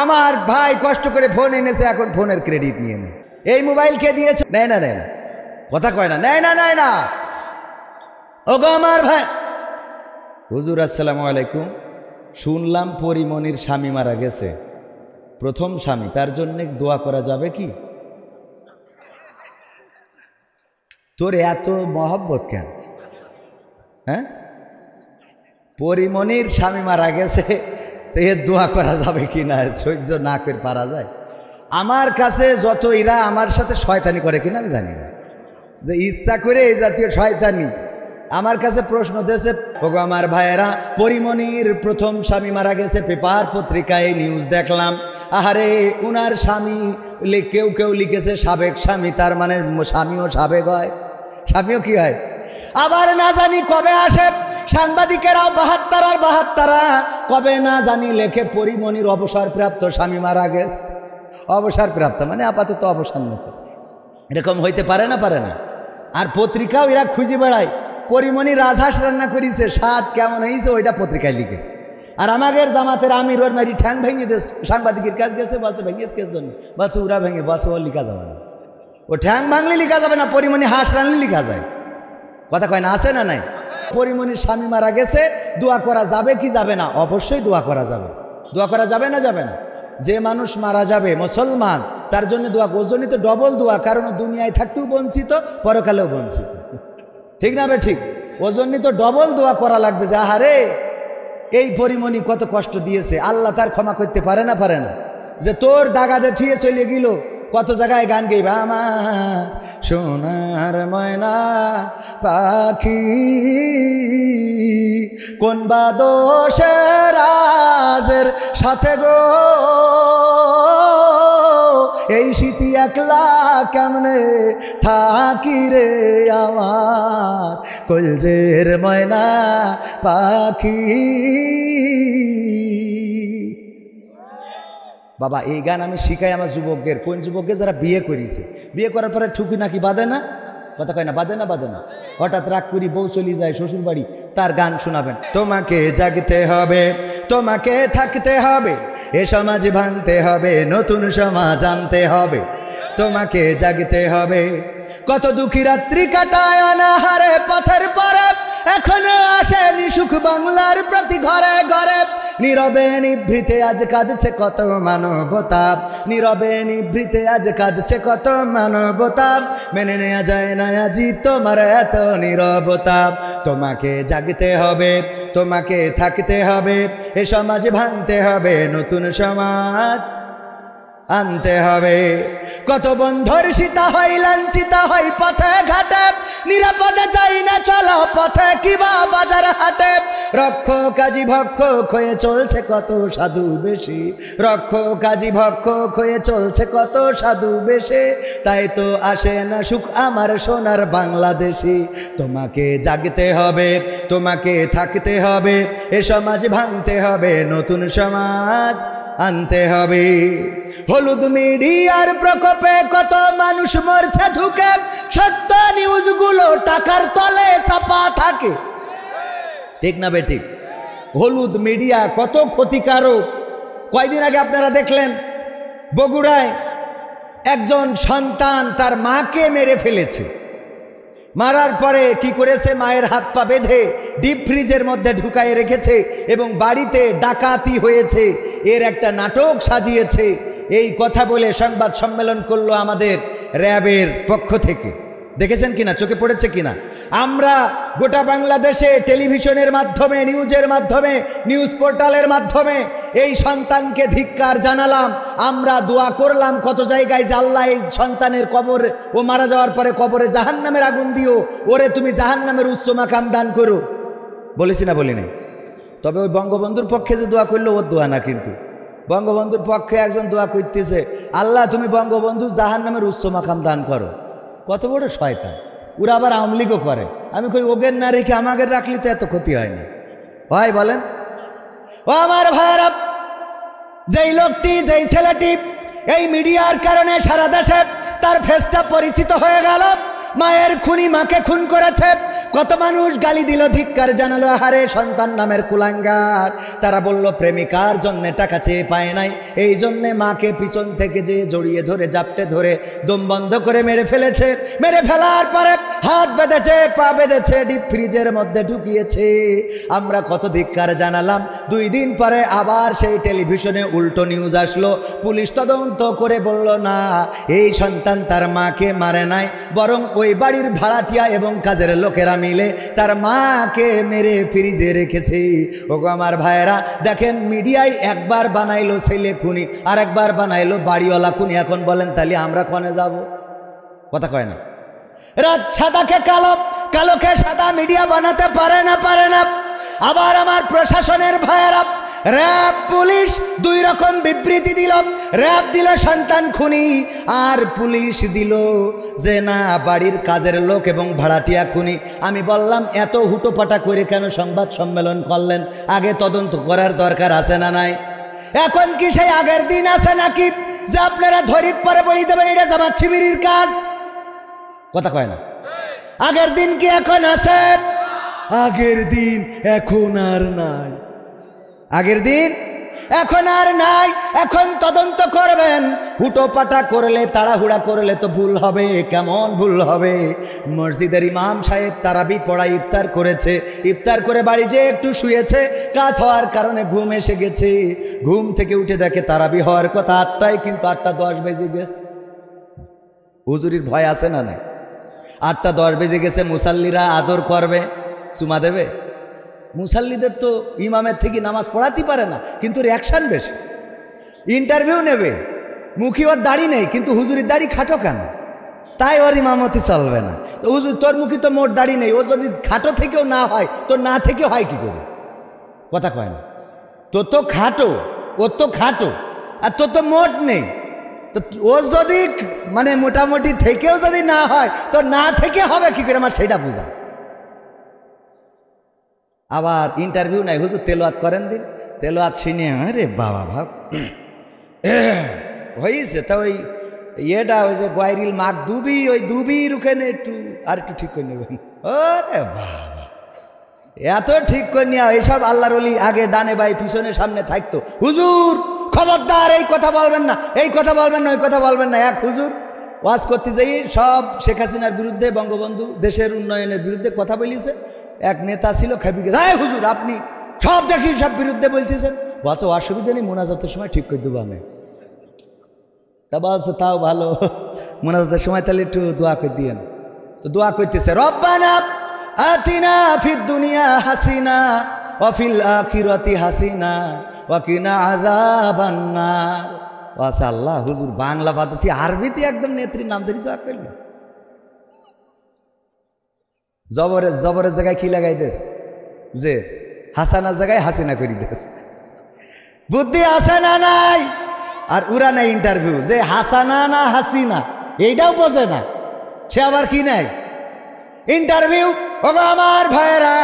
আমার ভাই কষ্ট করে ফোন এনেছে, এখন ফোনের ক্রেডিট নিয়ে নেয়। এই মোবাইল কে দিয়েছে? নেয় না, নেয় না, কথা কয় না, নেয় না, নেয় না। ওগো আমার ভাই, হুজুর আসসালামু আলাইকুম, শুনলাম পরিমণির স্বামী মারা গেছে, প্রথম স্বামী, তার জন্য দোয়া করা যাবে কি? তোর এত মহব্বত কেন? হ্যাঁ, পরিমণির স্বামী মারা গেছে, তো এর দোয়া করা যাবে কি না? সহ্য না করে পারা যায়? আমার কাছে যত এরা আমার সাথে শয়তানি করে কিনা আমি জানি না, যে ইচ্ছা করে এই জাতীয় শয়তানি আমার কাছে প্রশ্ন দিয়েছে। ওগো আমার ভাইয়েরা, পরিমণির প্রথম স্বামী মারা গেছে, পেপার পত্রিকায় নিউজ দেখলাম। আহারে, উনার স্বামী, কেউ কেউ লিখেছে সাবেক স্বামী, তার মানে স্বামীও সাবেক হয়, স্বামীও কি হয়। আবার না জানি কবে আসে সাংবাদিকেরাও 72 আর 72, কবে না জানি লেখে পরিমণির অবসরপ্রাপ্ত স্বামী মারা গেছে। অবসরপ্রাপ্ত মানে আপাতত অবসান নিয়েছে, এরকম হইতে পারে না, পারে না। আর পত্রিকাও এরা খুঁজে বেড়ায়, পরিমণি রাজহাঁস রান্না করেছে, স্বাদ কেমন হয়েছে ওইটা পত্রিকায় লিখেছে। আর আমাদের জামাতের আমির ওর মারি ঠ্যাং ভেঙে দিয়েছে, সাংবাদিকের কাজ গেছে, বলছে ভেঙেছে কেস জন্য, বলছে ওরা ভেঙে, বলছে ও লিখা যাবে না, ও ঠ্যাং ভাঙলে লিখা যাবে না, পরিমণি হাঁস রানলে লিখা যায়। কথা কয় না, আছে না নাই? পরিমণির স্বামী মারা গেছে, দোয়া করা যাবে কি যাবে না? অবশ্যই দোয়া করা যাবে। দোয়া করা যাবে না, যাবে না? যে মানুষ মারা যাবে মুসলমান, তার জন্য দোয়া, ওর জন্যই তো ডবল দোয়া, কারণ দুনিয়ায় থাকতেও বঞ্চিত, পরকালেও বঞ্চিত, ঠিক না বে ঠিক? ওর জন্যই তো ডবল দোয়া করা লাগবে, যে আহারে এই পরিমণি কত কষ্ট দিয়েছে, আল্লাহ তার ক্ষমা করতে পারে না, পারে না? যে তোর দাগাদে থুয়ে চলে গেল, কত জায়গায় গান গাইবে, আমার সোনার ময়না পাখি, কোন বা দোষের রাজের সাথে গো, এই শীতি একলা কেমনে থাকি রে আমার কলজের ময়না পাখি। বাবা, এই গান আমি শিখাই আমার যুবকদের। কোন যুবকদের? যারা বিয়ে করেছে, বিয়ে করার পরে ঠুকি নাকি বাঁধে না, কথা কয় না, বাঁধে না, বাঁধে না, হঠাৎ রাগ করি বউ চলে যায় শ্বশুর বাড়ি, তার গান শোনাবেন। তোমাকে জাগতে হবে, তোমাকে থাকতে হবে, এ সমাজ ভাঙতে হবে, নতুন সমাজ আনতে হবে, তোমাকে জাগতে হবে। কত দুঃখী রাত্রি কাটায় অনাহারে পথের পরে, এখনো আসেনি সুখ বাংলার প্রতি ঘরে ঘরে। নীরবে নিভৃতে আজ কাঁদছে কত মানবতা, নীরবে নিভৃতে আজ কাঁদছে কত মানবতা, মেনে নেওয়া যায় না আজি তোমার এত নীরবতা। তোমাকে জাগতে হবে, তোমাকে থাকতে হবে, এ সমাজ ভাঙতে হবে, নতুন সমাজ আনতে হবে। কত বন্ধুর সীতা হয় লাঞ্ছিতা হয় পথে ঘাটে, নিরাপদে যাই না চলো পথে কিবা বাজার হাটে। রক্ষ কাজী ভক্ষক হয়ে চলছে কত সাধু বেশি, রক্ষ কাজী ভক্ষক হয়ে চলছে কত সাধু বেশে, তাই তো আসে না সুখ আমার সোনার বাংলাদেশি। তোমাকে জাগতে হবে, তোমাকে থাকতে হবে, এ সমাজ ভাঙতে হবে, নতুন সমাজ আনতে হবে। হলুদ মিডিয়ার প্রকোপে কত মানুষ মরছে ঢুকে, সত্য নিউজগুলো টাকার তলে চাপা থাকে, ঠিক না বেঠিক? হলুদ মিডিয়া কত ক্ষতিকারক। কয়দিন আগে আপনারা দেখলেন বগুড়ায় একজন সন্তান তার মাকে মেরে ফেলেছে, মারার পরে কি করেছে, মায়ের হাত পা বেঁধে ডিপ ফ্রিজের মধ্যে ঢুকায় রেখেছে এবং বাড়িতে ডাকাতি হয়েছে, এর একটা নাটক সাজিয়েছে। এই কথা বলে সংবাদ সম্মেলন করলো আমাদের র্যাবের পক্ষ থেকে। দেখেছেন কিনা, চোখে পড়েছে কিনা? আমরা গোটা বাংলাদেশে টেলিভিশনের মাধ্যমে, নিউজের মাধ্যমে, নিউজ পোর্টালের মাধ্যমে এই সন্তানকে ধিক্কার জানালাম, আমরা দোয়া করলাম কত জায়গায়, যে আল্লাহ এই সন্তানের কবর, ও মারা যাওয়ার পরে কবরে জাহান্নামের আগুন দিও, ওরে তুমি জাহান্নামের উচ্চ মাকাম দান করো। বলেছি না, বলি নাই? তবে ওই বঙ্গবন্ধুর পক্ষে যে দোয়া করলো ওর দোয়া না, কিন্তু বঙ্গবন্ধুর পক্ষে একজন দোয়া করতেছে, আল্লাহ তুমি বঙ্গবন্ধু জাহান্নামের উচ্চ মাকাম দান করো। কত বড় শয়তান! ওরা আবার আওয়ামী লীগও করে। আমি কই ওগের না রেখে আমাদের রাখলে তো এত ক্ষতি হয় না, ভাই বলেন? ও আমার ভাইরা, যেই লোকটি, যেই ছেলেটি এই মিডিয়ার কারণে সারা দেশে তার ফেসটা পরিচিত হয়ে গেল, মায়ের খুনি মাকে খুন করেছে, কত মানুষ গালি দিল, ধিক্কার জানালো, আহারে সন্তান নামের কুলাঙ্গার। তারা বলল প্রেমিকার জন্যে টাকা চেয়ে পায় নাই, এই জন্যে মাকে পিছন থেকে যে জড়িয়ে ধরে জাপটে ধরে দম বন্ধ করে মেরে ফেলেছে। মেরে ফেলার পরে হাত বেঁধেছে, পা বেঁধেছে, ডিপ ফ্রিজের মধ্যে ঢুকিয়েছে। আমরা কত ধিক্কার জানালাম। 2 দিন পরে আবার সেই টেলিভিশনে উল্টো নিউজ আসলো। পুলিশ তদন্ত করে বলল না, এই সন্তান তার মাকে মারে নাই, বরং ওই বাড়ির ভাড়াটিয়া এবং কাজের লোকেরা মিলে তার মাকে মেরে ফ্রিজে রেখেছে। ওগো আমার ভাইয়েরা, দেখেন মিডিয়ায় একবার বানাইলো ছেলে খুনি, আর একবার বানাইলো বাড়িওয়ালা খুনি। এখন বলেন তাহলে আমরা কোনে যাব? কথা কয় না। রাত সাদাকে কালো, কালোকে সাদা মিডিয়া বানাতে পারে না, পারে না। আবার আমার প্রশাসনের ভাইয়েরা, র্যাব পুলিশ 2 রকম বিবৃতি দিল। র্যাব দিল সন্তান খুনি, আর পুলিশ দিল যে না, বাড়ির কাজের লোক এবং ভাড়াটিয়া খুনি। আমি বললাম এত হুটোপাটা করে কেন সংবাদ সম্মেলন করলেন? আগে তদন্ত করার দরকার আছে না নাই? এখন কি সেই আগের দিন আছে নাকি যে আপনারা ধরিপ পরে বলি দেবেন এটা জামাত শিবিরের কাজ? কথা কয় না। আগের দিন কি এখন আছে? আগের দিন এখন আর নাই। আগের দিন এখন আর নাই। এখন তদন্ত করবেন। হুটোপাটা করলে, তাড়াহুড়া করলে তো ভুল হবে। কেমন ভুল হবে? মসজিদের ইমাম সাহেব তারাবি পড়া ইফতার করেছে, ইফতার করে বাড়ি যেয়ে একটু শুয়েছে, কাত হওয়ার কারণে ঘুম এসে গেছে। ঘুম থেকে উঠে দেখে তারাবি হওয়ার কথা 8টায়, কিন্তু 8:10 বেজে গেছে। হুজুরির ভয় আছে না নাই? 8:10 বেজে গেছে। মুসাল্লিরা আদর করবে, চুমা দেবে। মুসাল্লিদের তো ইমামের থেকে নামাজ পড়াতে পারে না, কিন্তু রিয়াকশান বেশি। ইন্টারভিউ নেবে, মুখী ওর দাড়ি নেই, কিন্তু হুজুরির দাড়ি খাটো কেন? তাই ওর ইমামতি চলবে না। তো হুজুর তোর মুখী তো মোট দাড়ি নেই, ও যদি খাটো থেকেও না হয়, তোর না থেকে হয় কি করে? কথা কয় না। তোর তো খাটো, ওর তো খাটো, আর তোর তো মোট নেই। তো ও যদি মানে মোটামুটি থেকেও যদি না হয়, তো না থেকে হবে কি করে? আমার সেটা বোঝা। আবার ইন্টারভিউ নাই, হুজুর তেলাওয়াত করেন দিন। তেলাওয়াত শুনে আরে বাবা ভাব হয়েছে। তা ওই ইয়েটা, ওই যে গোয়াইরিল মাক দুবি, ওই দুবির ওখানে একটু আর একটু ঠিক করে নেবেন। ওরে বাবা, এত ঠিক করে নেওয়া। এইসব আল্লাহর ওলি আগে ডানে বাই পিছনে সামনে থাকতো। হুজুর খবরদার, এই কথা বলবেন না, এই কথা বলবেন না, ওই কথা বলবেন না। এক হুজুর ওয়াজ করতে যাই সব শেখ হাসিনার বিরুদ্ধে, বঙ্গবন্ধু দেশের উন্নয়নের বিরুদ্ধে কথা বলিছে। এক নেতা ছিল খেপি গেছে, হ্যাঁ হুজুর আপনি সব দেখি সব বিরুদ্ধে বলতেছেন। বলছে অসুবিধা নেই, মোনাজাতের সময় ঠিক করে দেবো আমি। তা বলছে তাও ভালো, মোনাজাতের সময় তাহলে একটু দোয়া করে দিয়েন। তো দোয়া করতেছে, রব্বানা আতিনা ফিদ দুনিয়া হাসিনা ওয়া ফিল আখিরাতি হাসিনা ওয়া কিনা আযাবান নার। আচ্ছা আল্লাহ, হুজুর বাংলা পদ্ধতি আরবিতে একদম নেত্রীর নাম ধরে দোয়া করলেন। জবরের জবরের জায়গায় কি লাগাই দেস? যে হাসানার জায়গায় হাসিনা করি দেস। বুদ্ধি আছে না নাই? আর উরা নাই ইন্টারভিউ, যে হাসানা না হাসিনা এইটাও বোঝে না, সে আবার কি নাই ইন্টারভিউ। ওগো আমার ভাইয়েরা,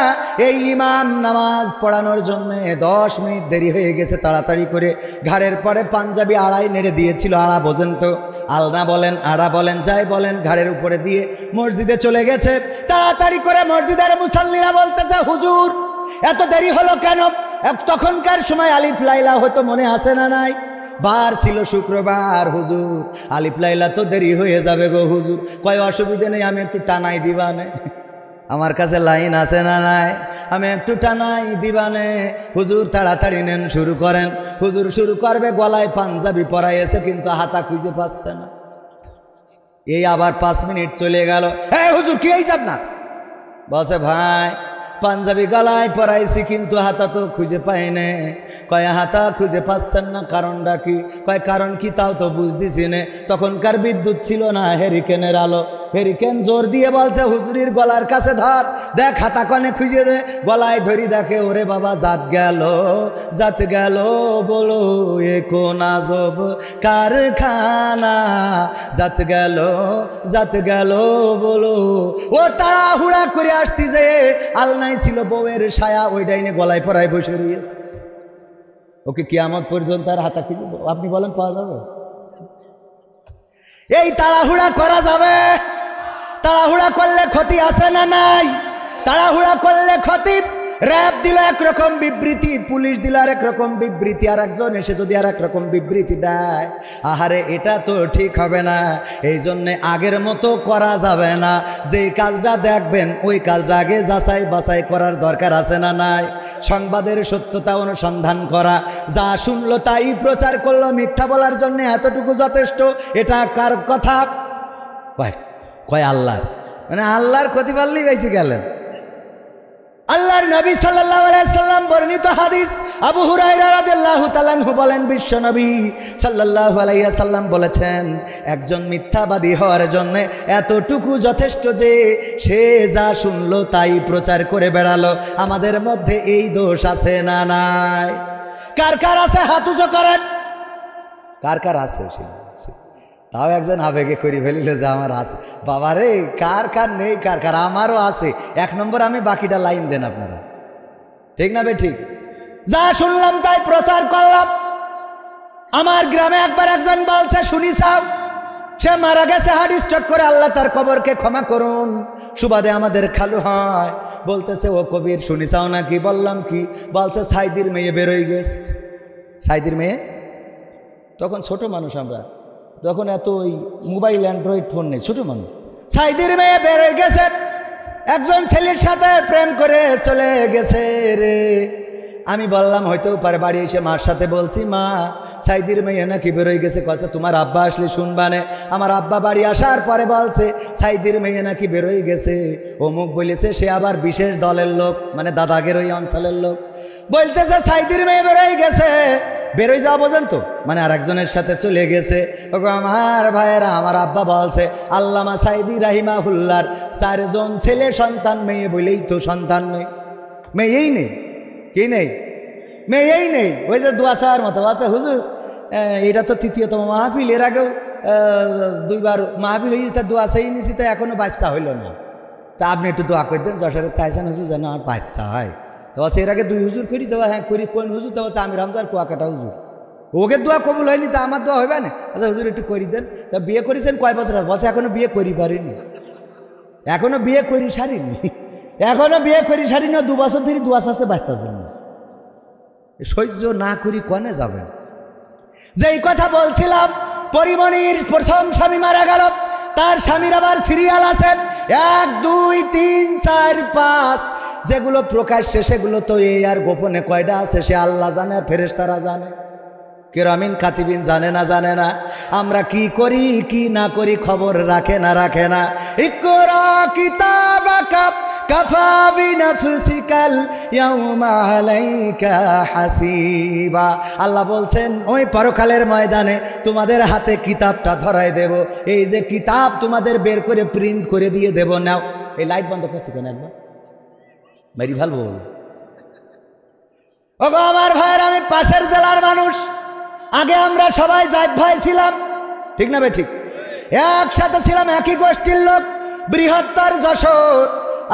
এই ইমাম নামাজ পড়ানোর জন্য 10 মিনিট দেরি হয়ে গেছে। তাড়াতাড়ি করে ঘাড়ের পরে পাঞ্জাবি আড়াই নেড়ে দিয়েছিল। আড়া বোঝেন তো, আলনা বলেন আড়া বলেন যাই বলেন, ঘাড়ের উপরে দিয়ে মসজিদে চলে গেছে। তাড়াতাড়ি করে মসজিদের মুসাল্লিরা বলতেছে, হুজুর এত দেরি হলো কেন? তখনকার সময় আলিফ লাইলা হতো, মনে আছে না নাই? বার ছিল শুক্রবার। হুজুর আলিফ লাইলা তো দেরি হয়ে যাবে গো হুজুর। কয় অসুবিধে নেই, আমি একটু টানাই দিবানে, আমার কাছে লাইন আছে না নাই, আমি একটু টানাই দিবানে। হুজুর তাড়াতাড়ি নেন, শুরু করেন। হুজুর শুরু করবে, গলায় পাঞ্জাবি পরাইছে, কিন্তু হাতা খুঁজে পাচ্ছে না। এই আবার 5 মিনিট চলে গেল। হ্যাঁ হুজুর কি হয়েছে আপনার? বলছে ভাই পাঞ্জাবি গলায় পরাইছি, কিন্তু হাতা তো খুঁজে পাই না। কয় হাতা খুঁজে পাচ্ছেন না, কারণটা কি? কয় কারণ কি তাও তো বুঝতেছি না। তখনকার বিদ্যুৎ ছিল না, হেরিকেনের আলো। হেরিকেন জোর দিয়ে বলছে, হুজুরির গলার কাছে ধর, দেখ হাতা কনে খুঁজে দে। গলায় ধরি, দেখে ওরে বাবা জাত গেল, জাত গেল, বলো এ কোন আজব কারখানা, জাত গেল, জাত গেল, বলো। ও তাড়াহুড়া করে আসতি যে আলনাই ছিল বউয়ের ছায়া, ওই ডাইনে গলায় পরায় বসে রয়েছে। ওকে কিয়ামত পর্যন্ত আর হাতা খুঁজে আপনি বলেন পাওয়া যাবে? এই তাড়াহুড়া করা যাবে? তাড়াহুড়া করলে ক্ষতি আছে না নাই? তাড়াহুড়া করলে ক্ষতি। র্যাব দিল একরকম বিবৃতি, পুলিশ দিল আর একরকম বিবৃতি, আর একজন এসে যদি আর একরকম বিবৃতি দেয়, আহারে এটা তো ঠিক হবে না। এই জন্যে আগের মতো করা যাবে না। যেই কাজটা দেখবেন ওই কাজটা আগে যাচাই বাছাই করার দরকার আছে না নাই? সংবাদের সত্যতা অনুসন্ধান করা, যা শুনলো তাই প্রচার করলো, মিথ্যা বলার জন্য এতটুকু যথেষ্ট। এটা কার কথা? কয় আল্লাহর। মানে আল্লাহর ক্ষতি পারলেই বেঁচে গেলেন। আল্লাহর নবী সাল্লাল্লাহু আলাইহি সাল্লাম বর্ণিত হাদিস, আবু হুরায়রা রাদিয়াল্লাহু তাআলা আনহু বলেন, বিশ্ব নবী সাল্লাল্লাহু আলাইহি সাল্লাম বলেছেন, একজন মিথ্যাবাদী হওয়ার জন্য এতটুকু যথেষ্ট যে সে যা শুনলো তাই প্রচার করে বেড়ালো। আমাদের মধ্যে এই দোষ আছে না নাই? কার কার আছে হাত উঁচু করেন। কার কার আছে? তাও একজন আবেগে করে ফেলিল যে আমার আছে। বাবা রে, কার কার নেই? কার কার? আমারও আছে। 1 নম্বর আমি, বাকিটা লাইন দেন আপনারা। ঠিক না বে ঠিক? যা শুনলাম তাই প্রচার করলাম। আমার গ্রামে একবার একজন বলছে, শুনি চাও, সে মারা গেছে হার্ট স্ট্রোক করে, আল্লাহ তার কবরকে ক্ষমা করুন, সুবাদে আমাদের খালু হয়। বলতেছে, ও কবির শুনি চাও নাকি? বললাম কি? বলছে সাইদির মেয়ে বেরোয় গেছে। সাইদির মেয়ে? তখন ছোট মানুষ আমরা, তখন এত ওই মোবাইল অ্যান্ড্রয়েড ফোন নেই, ছোট মানুষ। সাইদির মেয়ে বেরোয় গেছে, একজন ছেলের সাথে প্রেম করে চলে গেছে রে। আমি বললাম হয়তেও পারে। বাড়ি এসে মার সাথে বলছি, মা সাইদির মেয়ে নাকি বেরোয় গেছে। কথা তোমার আব্বা আসলে শুনবানে। আমার আব্বা বাড়ি আসার পরে বলছে, সাইদির মেয়ে নাকি বেরোয় গেছে, অমুক বলেছে, সে আবার বিশেষ দলের লোক, মানে দাদাগের ওই অঞ্চলের লোক। বলতেছে সাইদির মেয়ে বেরোয় গেছে। বেরোয় যাওয়া বোঝেন তো, মানে আর একজনের সাথে চলে গেছে। আমার ভাইয়েরা, আমার আব্বা বলছে, আল্লামা সাইদি রাহিমাহুল্লাহর 4 জন ছেলে সন্তান, মেয়ে বলেই তো সন্তান নেই। মেয়েই নেই। কি নেই? মেয়েই নেই। ওই যে দোয়া চাওয়ার মতো আছে, হুজুর এটা তো 3য়তম মাহফিল, এর আগেও 2বার মাহফিল হয়েছে, তা দোয়া চাই নিছি, তা এখনো বাচ্চা হইল না। তা আপনি একটু দোয়া করে দেন, যশোরে তাইছেন হুজুর যেন আমার বাচ্চা হয়। তো এর আগে 2 হুজুর করি, তো হ্যাঁ করি। কোন হুজুর? তো আমি রামজার কুয়াকাটা হুজুর। ওকে দোয়া কবুল হয়নি, তা আমার দোয়া হইবে না? আচ্ছা হুজুর একটু করি দেন। তা বিয়ে করেছেন কয় বছর? বসে এখনো বিয়ে করি পারিনি, এখনো বিয়ে করি সারিনি, এখনো বিয়ে করি সারিনি। 2 বছর ধরে দোয়া আছে বাচ্চার জন্য। সহ্য না করি কনে যাবেন? যেই কথা বলছিলাম, পরিমণির প্রথম স্বামী মারা গেল, তার স্বামীর আবার সিরিয়াল আছে 1 2 3 4 5। যেগুলো প্রকাশ্যে সেগুলো তো এই, আর গোপনে কয়টা আছে সে আল্লাহ জানে, আর ফেরেশতারা জানে, কিরামিন কাতিবিন জানে না? জানে না? আমরা কি করি কি না করি খবর রাখে না? রাখে না? ইকরা কিতাবাকা কাফা বিনাফসিকাল ইয়াউমা আলাইকা হাসিবা। আল্লাহ বলছেন, ওই পরকালের ময়দানে তোমাদের হাতে কিতাবটা ধরায় দেব। এই যে কিতাব তোমাদের বের করে প্রিন্ট করে দিয়ে দেব। নাও। এই লাইট বন্ধ করছি কেন? একবার মেরি ভালো। ওগো আমার ভাইয়ের, আমি পাশের জেলার মানুষ। আগে আমরা সবাই জাত ভাই ছিলাম, ঠিক না বে ঠিক? একসাথে ছিলাম, একই গোষ্ঠীর লোক, বৃহত্তর যশোর।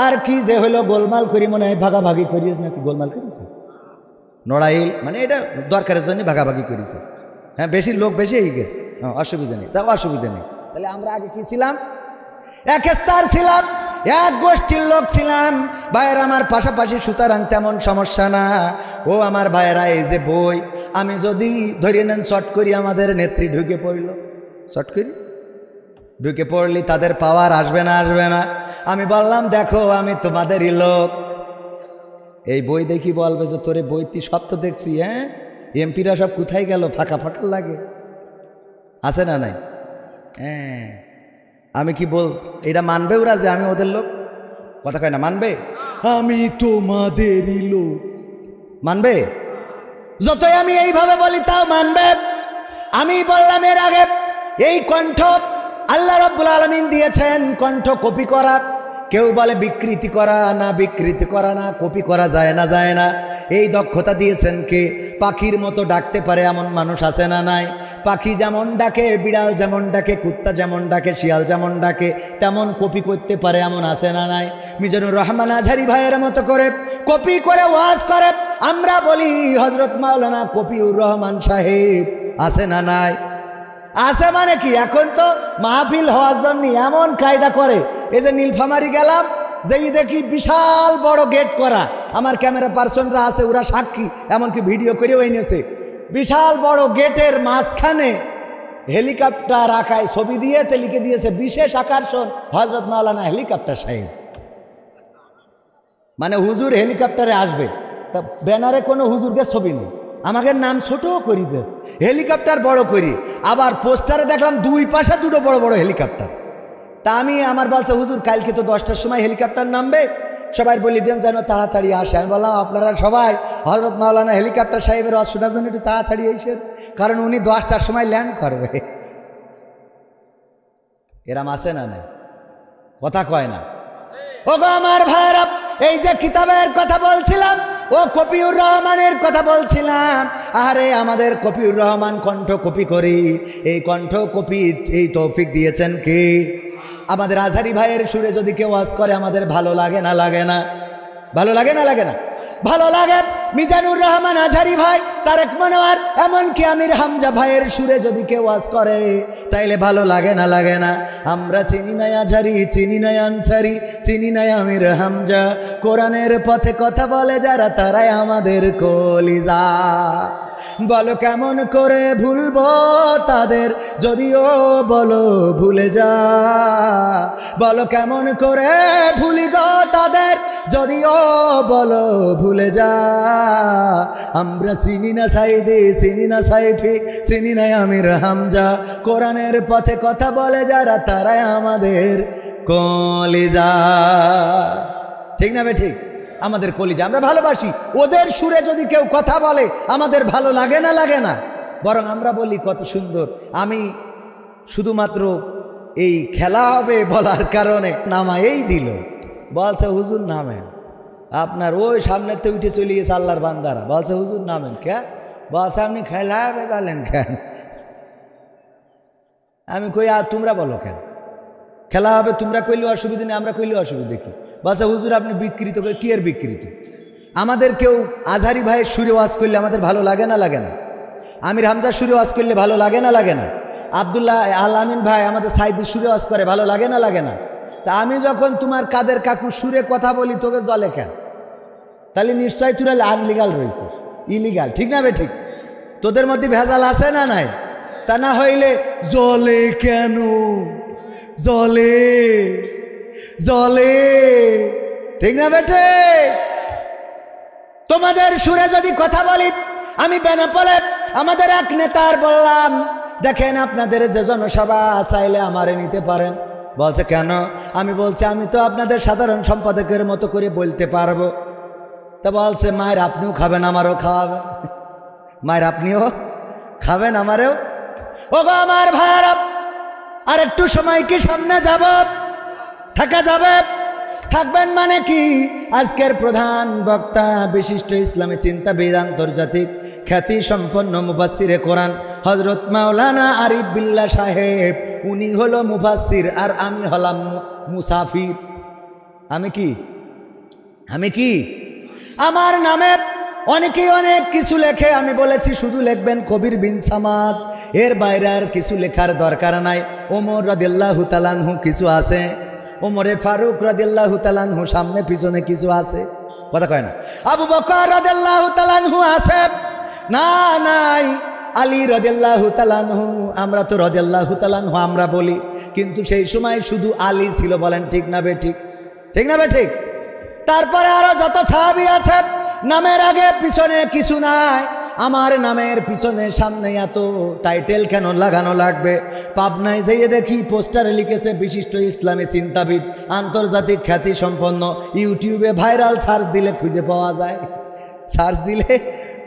আর কি যে হলো, গোলমাল করি, মনে হয় ভাগাভাগি করিস নাকি? গোলমাল করি নড়াইল, মানে এটা দরকারের জন্য ভাগাভাগি করেছে। হ্যাঁ, বেশি লোক বেশি এই গে, অসুবিধা নেই, তা অসুবিধা নেই। তাহলে আমরা আগে কি ছিলাম? এক স্তর ছিলাম, এক গোষ্ঠীর লোক ছিলাম। ভাইয়েরা আমার পাশাপাশি, সুতরাং তেমন সমস্যা না। ও আমার ভাইয়েরা, এই যে বই, আমি যদি ধরিয়ে নেন শর্ট করি, আমাদের নেত্রী ঢুকে পড়ল, শর্ট করি ঢুকে পড়লি, তাদের পাওয়ার আসবে না? আসবে না? আমি বললাম, দেখো আমি তোমাদেরই লোক। এই বই দেখি বলবে যে, তোরে বই তুই সব তো দেখছি, হ্যাঁ এমপিরা সব কোথায় গেল? ফাঁকা ফাঁকা লাগে, আছে না নাই? হ্যাঁ, আমি কি বল, এটা মানবে ওরা যে আমি ওদের লোক? কথা কয় না? মানবে? আমি তোমাদেরই লোক, মানবে? যতই আমি এইভাবে বলি তাও মানবে। আমি বললাম এর আগে, এই কণ্ঠ আল্লাহ রাব্বুল আলামিন দিয়েছেন, কণ্ঠ কপি করা। কেউ বলে বিকৃতি করা, না বিকৃতি করা না, কপি করা যায় না, যায় না। এই দক্ষতা দিয়েছেন কে? পাখির মতো ডাকতে পারে এমন মানুষ আছে না নাই? পাখি যেমন ডাকে, বিড়াল যেমন ডাকে, কুত্তা যেমন ডাকে, শিয়াল যেমন ডাকে, তেমন কপি করতে পারে এমন আছে না নাই? মিজানুর রহমান আজহারি ভাইয়ের মতো করে কপি করে ওয়াজ করে। আমরা বলি হযরত মাওলানা কপিউর রহমান সাহেব, আছে না নাই? আছে মানে কি? এখন তো মাহফিল হওয়ার জন্য এমন কায়দা করে, এই যে নীলফামারী গেলাম, যেই দেখি বিশাল বড় গেট করা, আমার ক্যামেরা পার্সনরা আছে, ওরা সাক্ষী, এমনকি ভিডিও করেও এনেছে। বিশাল বড় গেটের মাঝখানে হেলিকপ্টার আঁকায় ছবি দিয়ে লিখে দিয়েছে বিশেষ আকর্ষণ হযরত মাওলানা হেলিকপ্টার সাহেব। মানে হুজুর হেলিকপ্টারে আসবে, তা ব্যানারে কোনো হুজুরকে ছবি নেই, আমাদের নাম ছোট করি দেশ, হেলিকপ্টার বড় করি। আবার পোস্টারে দেখলাম দুই পাশে দুটো বড় বড় হেলিকপ্টার। তা আমি আমার বলছে হুজুর কালকে তো 10টার সময় হেলিকপ্টার নামবে, সবাই বলি দেন যেন তাড়াতাড়ি আসে। আমি বললাম আপনারা সবাই হযরত মাওলানা হেলিকপ্টার সাহেবের অসুবিধার জন্য একটু তাড়াতাড়ি এসেন, কারণ উনি 10টার সময় ল্যান্ড করবে। এরাম আছে না? না কথা কয় না। ও গো আমার ভাইরা, এই যে কিতাবের কথা বলছিলাম, ও কপিউর রহমানের কথা বলছিলাম, আরে আমাদের কপিউর রহমান কণ্ঠ কপি করি, এই কণ্ঠ কপি এই তৌফিক দিয়েছেন কে? আমাদের আজহারি ভাইয়ের সুরে যদি কেউ ওয়াজ করে আমাদের ভালো লাগে না? লাগে না? ভালো লাগে না? লাগে না? ভালো লাগে। মিজানুর রহমান আজহারি ভাই, তারেক মনোয়ার, এমনকি আমির হামজা ভাইয়ের সুরে যদি কেউ ওয়াজ করে তাইলে ভালো লাগে না? লাগে না? আমরা চিনি নাই আজহারি, চিনি নাই আনসারি, চিনি নাই আমির হামজা, কোরআনের পথে কথা বলে যারা তারাই আমাদের কলিজা। বলো কেমন করে ভুলবো তাদের, যদিও বলো ভুলে যা। বলো কেমন করে ভুলি গো তাদের, যদিও বলো ভুলে যা। আমরা চিনি না সাইদি, চিনি না সাইফি, চিনি না আমির হামজা, কোরআনের পথে কথা বলে যারা তারাই আমাদের কলিজা। ঠিক না বে ঠিক? আমাদের কলিজা, আমরা ভালোবাসি। ওদের সুরে যদি কেউ কথা বলে আমাদের ভালো লাগে না? লাগে না? বরং আমরা বলি কত সুন্দর। আমি শুধুমাত্র এই খেলা হবে বলার কারণে নামায়েই দিল, বলছে হুজুর নামেন। আপনার ওই সামনেতে উঠে চলে গেছে আল্লাহর বান্দারা, বলছে হুজুর নামেন। কে বলছে আপনি খেলা হবে বলেন কেন? আমি কই আর তোমরা বলো কেন? খেলা হবে তোমরা কইলে অসুবিধা নেই, আমরা কইলে অসুবিধা কি? বলছে হুজুর আপনি বিকৃত করে। কি এর বিকৃত? আমাদের কেউ আজহারি ভাইয়ের সুরে ওয়াজ করলে আমাদের ভালো লাগে না? লাগে না? আমির হামজার সুরে ওয়াজ করলে ভালো লাগে না? লাগে না? আব্দুল্লাহ আল আমিন ভাই আমাদের সাইদির সুরে ওয়াজ করে, ভালো লাগে না? লাগে না? তা আমি যখন তোমার কাদের কাকু সুরে কথা বলি তোকে জলে কেন? তাহলে নিশ্চয়ই তোরা আনলিগাল রয়েছিস, ইলিগাল। ঠিক না বে ঠিক? তোদের মধ্যে ভেজাল আছে না নাই? তা না হইলে জলে কেন? জলে জলে, ঠিক না বেটে? তোমাদের সুরে যদি কথা বলি, আমি বেনাপোলে আমাদের এক নেতার বললাম দেখেন আপনাদের যে জনসভা চাইলে আমারে নিতে পারেন। বলছে কেন? আমি বলছি আমি তো আপনাদের সাধারণ সম্পাদকের মতো করে বলতে পারবো। তা বলছে মায়ের আপনিও খাবেন আমারও খাওয়াবেন। মায়ের আপনিও খাবেন আমারও। ও গো আমার ভাইরা, আর একটু সময় কি সামনে যাব? থাকা যাবে? থাকবেন মানে কি? আজকের প্রধান বক্তা বিশিষ্ট ইসলামী চিন্তাবিদ, আন্তর্জাতিক খ্যাতি সম্পন্ন মুফাসসিরে কোরআন হযরত মাওলানা আরিফ বিল্লাহ সাহেব, উনি হলো মুফাসসির আর আমি হলাম মুসাফির। আমি কি? আমি কি? আমার নামে অনেকেই অনেক কিছু লেখে, আমি বলেছি শুধু লিখবেন কবির বিন সামাদ, এর বাইরে আর কিছু লেখার দরকার নাই। ওমর রাদিয়াল্লাহু তাআলা আনহু কিছু আছে, ওমরে ফারুক রাদিয়াল্লাহু তাআলা আনহু সামনে পিছনে কিছু আছে, কথা কয় না? আবু বকর রাদিয়াল্লাহু তাআলা আনহু আছে না? নাই। আলী রাদিয়াল্লাহু তাআলা আনহু, আমরা তো রাদিয়াল্লাহু তাআলা আনহু আমরা বলি, কিন্তু সেই সময় শুধু আলী ছিল। বলেন ঠিক না বে ঠিক? ঠিক না বে ঠিক? তারপরে আরো যত সাহাবী আছে, নামের আগে পিছনে কিছু নাই। আমার নামের পিছনে সামনে এত টাইটেল কেন লাগানো লাগবে? পাবনায় যেয়ে দেখি পোস্টারে লিখেছে বিশিষ্ট ইসলামী চিন্তাবিদ, আন্তর্জাতিক খ্যাতি সম্পন্ন। ইউটিউবে ভাইরাল সার্চ দিলে খুঁজে পাওয়া যায়, সার্চ দিলে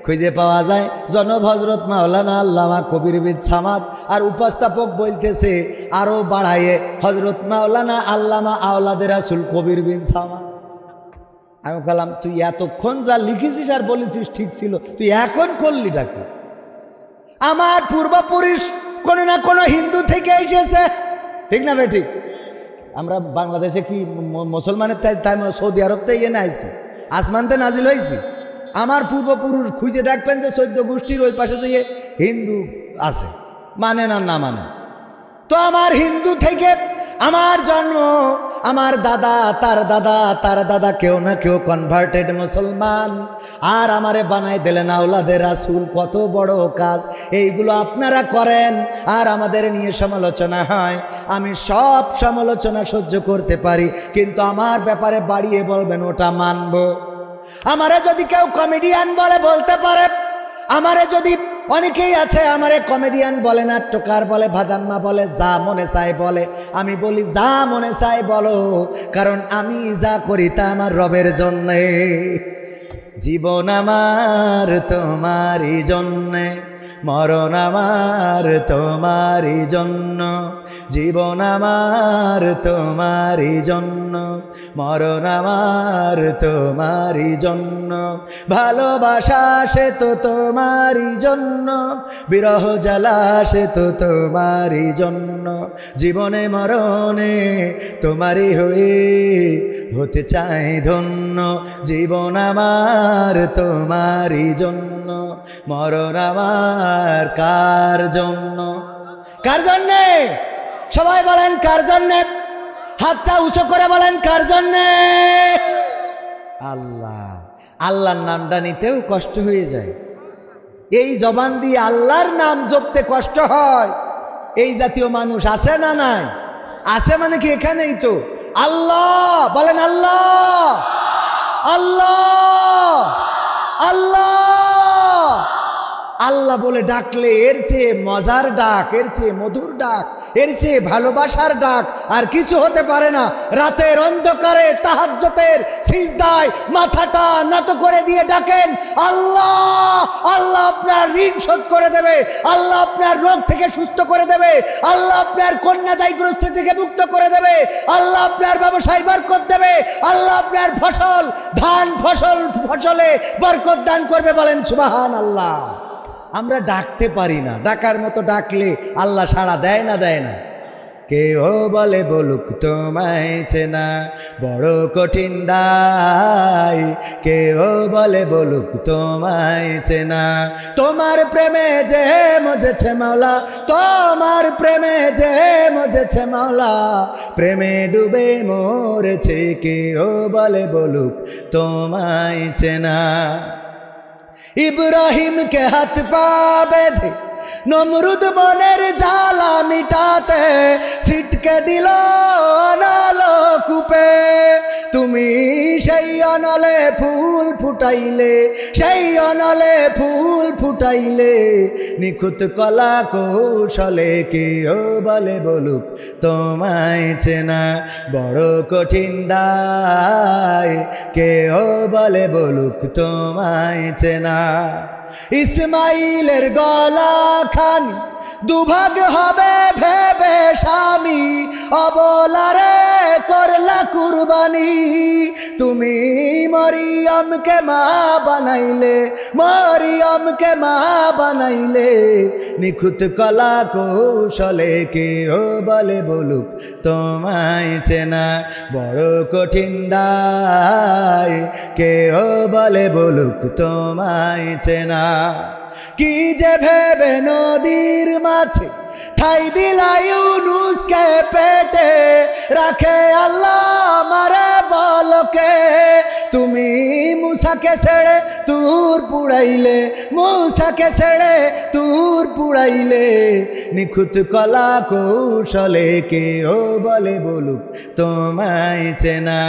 খুঁজে পাওয়া যায় জনাব হযরত মাওলানা আল্লামা কবির বিন সামাদ। আর উপস্থাপক বলতেছে আরও বাড়াইয়ে হযরত মাওলানা আল্লামা আওলাদে রাসূল কবির বিন সামাদ। আমি বললাম তুই এতক্ষণ যা লিখেছিস আর বলেছিস ঠিক ছিল, তুই এখন করলি ডাকি? আমার পূর্বপুরুষ কোনো না কোনো হিন্দু থেকে এসেছে, ঠিক না বেঠিক? আমরা বাংলাদেশে কি মুসলমানের তাই সৌদি আরবতে ইয়ে না আইছি, আসমানতে নাজিল হয়েছি। আমার পূর্বপুরুষ খুঁজে দেখবেন যে 14 গোষ্ঠীর ওই পাশে যে হিন্দু আছে, মানে না না মানে। তো আমার হিন্দু থেকে আমার জন্ম, আমার দাদা তার দাদা কেউ না কেউ কনভার্টেড মুসলমান, আর আমারে বানাই দিলেন আওলাদে রাসূল। কত বড় কাজ এইগুলো আপনারা করেন, আর আমাদের নিয়ে সমালোচনা হয়। আমি সব সমালোচনা সহ্য করতে পারি, কিন্তু আমার ব্যাপারে বাড়িয়ে বলবেন ওটা মানব। আমারে যদি কেউ কমেডিয়ান বলে বলতে পারে, আমারে যদি অনেকেই আছে আমারে কমেডিয়ান বলে, নাট্যকার বলে, ভাদাম্মা বলে, যা মনে চায় বলে। আমি বলি যা মনে চায় বলো, কারণ আমি যা করি তা আমার রবের জন্যে। জীবন আমার তোমারই জন্যে, মরণ আমার তোমারই জন্য। জীবন আমার তোমারই জন্য, মরণ আমার তোমারই জন্য। ভালোবাসা সে তো তোমারই জন্য, বিরহ জ্বালা সে তো তোমারই জন্য। জীবনে মরণে তোমারই হয়ে হতে চাই ধন্য। জীবন আমার তোমারই জন্য, মরণ আমার কার জন্য? কার জন্যে? সবাই বলেন কার জন্যে? হাতটা উঁচু করে বলেন কার জন্যে? আল্লাহ। আল্লাহর নামটা নিতেও কষ্ট হয়ে যায়। এই জবান দিয়ে আল্লাহর নাম জপতে কষ্ট হয়। এই জাতীয় মানুষ আছে না নাই? আছে মানে কি এখানেই তো। আল্লাহ বলেন, আল্লাহ আল্লাহ আল্লাহ আল্লাহ বলে ডাকলে এর চেয়ে মজার ডাক, এর চেয়ে মধুর ডাক, এর চেয়ে ভালোবাসার ডাক আর কিছু হতে পারে না। রাতের অন্ধকারে তাহাজ্জুদের সিজদায় মাথাটা নত করে দিয়ে ডাকেন আল্লাহ। আল্লাহ আপনার ঋণ শোধ করে দেবে, আল্লাহ আপনার রোগ থেকে সুস্থ করে দেবে, আল্লাহ আপনার কন্যাদায়গ্রস্ত থেকে মুক্ত করে দেবে, আল্লাহ আপনার ব্যবসায় বরকত দেবে, আল্লাহ আপনার ফসল ধান ফসলে বরকত দান করবে। বলেন সুবহানাল্লাহ। আমরা ডাকতে পারি না, ডাকার মতো ডাকলে আল্লাহ সাড়া দেয় না, দেয় না। কেউ বলে বলুক তোমায় চেনা বড় কঠিন দায়, কেউ বলে বলুক তোমায় চেনা। তোমার প্রেমে যে মজেছে মাওলা, তোমার প্রেমে যে মজেছে মাওলা, প্রেমে ডুবে মরেছে। কেউ বলে বলুক তোমায় চেনা। ইব্রাহিম কে হাত পা বেঁধে নমরুদ মনের জ্বালা মিটাতে ছিটকে দিল অনল কূপে। তুমি সেই অনলে ফুল ফুটাইলে, সেই অনলে ফুল ফুটাইলে, নিখুঁত কলা কৌশলে। কেউ বলে বলুক তোমায় চেনা বড় কঠিন দায়, কেউ বলে বলুক তোমায় চেনা। ইসমাইলের গলা খানি দুভাগ হবে ভেবে স্বামী, অবলারে করলা কুরবানি। তুমি মরিয়মকে মা বানাইলে, মরিয়মকে মা বানাইলে, নিখুঁত কলা কৌশলে। কেউ বলে বলুক তোমায় চেনা বড় কঠিন দায়, কেউ বলে বলুক তোমায় চেনা। কি যে ভেবে নদীর মাছে ঠাই দিলা ইউনুসকে পেটে, রাখে আল্লাহ মারে বলকে। তুমি মুসাকে ছেড়ে তুর পুড়াইলে, মুসাকে ছেড়ে তুর পুড়াইলে, নিখুঁত কলা কৌশলে। কেউ বলে বলুক তোমায় চেনা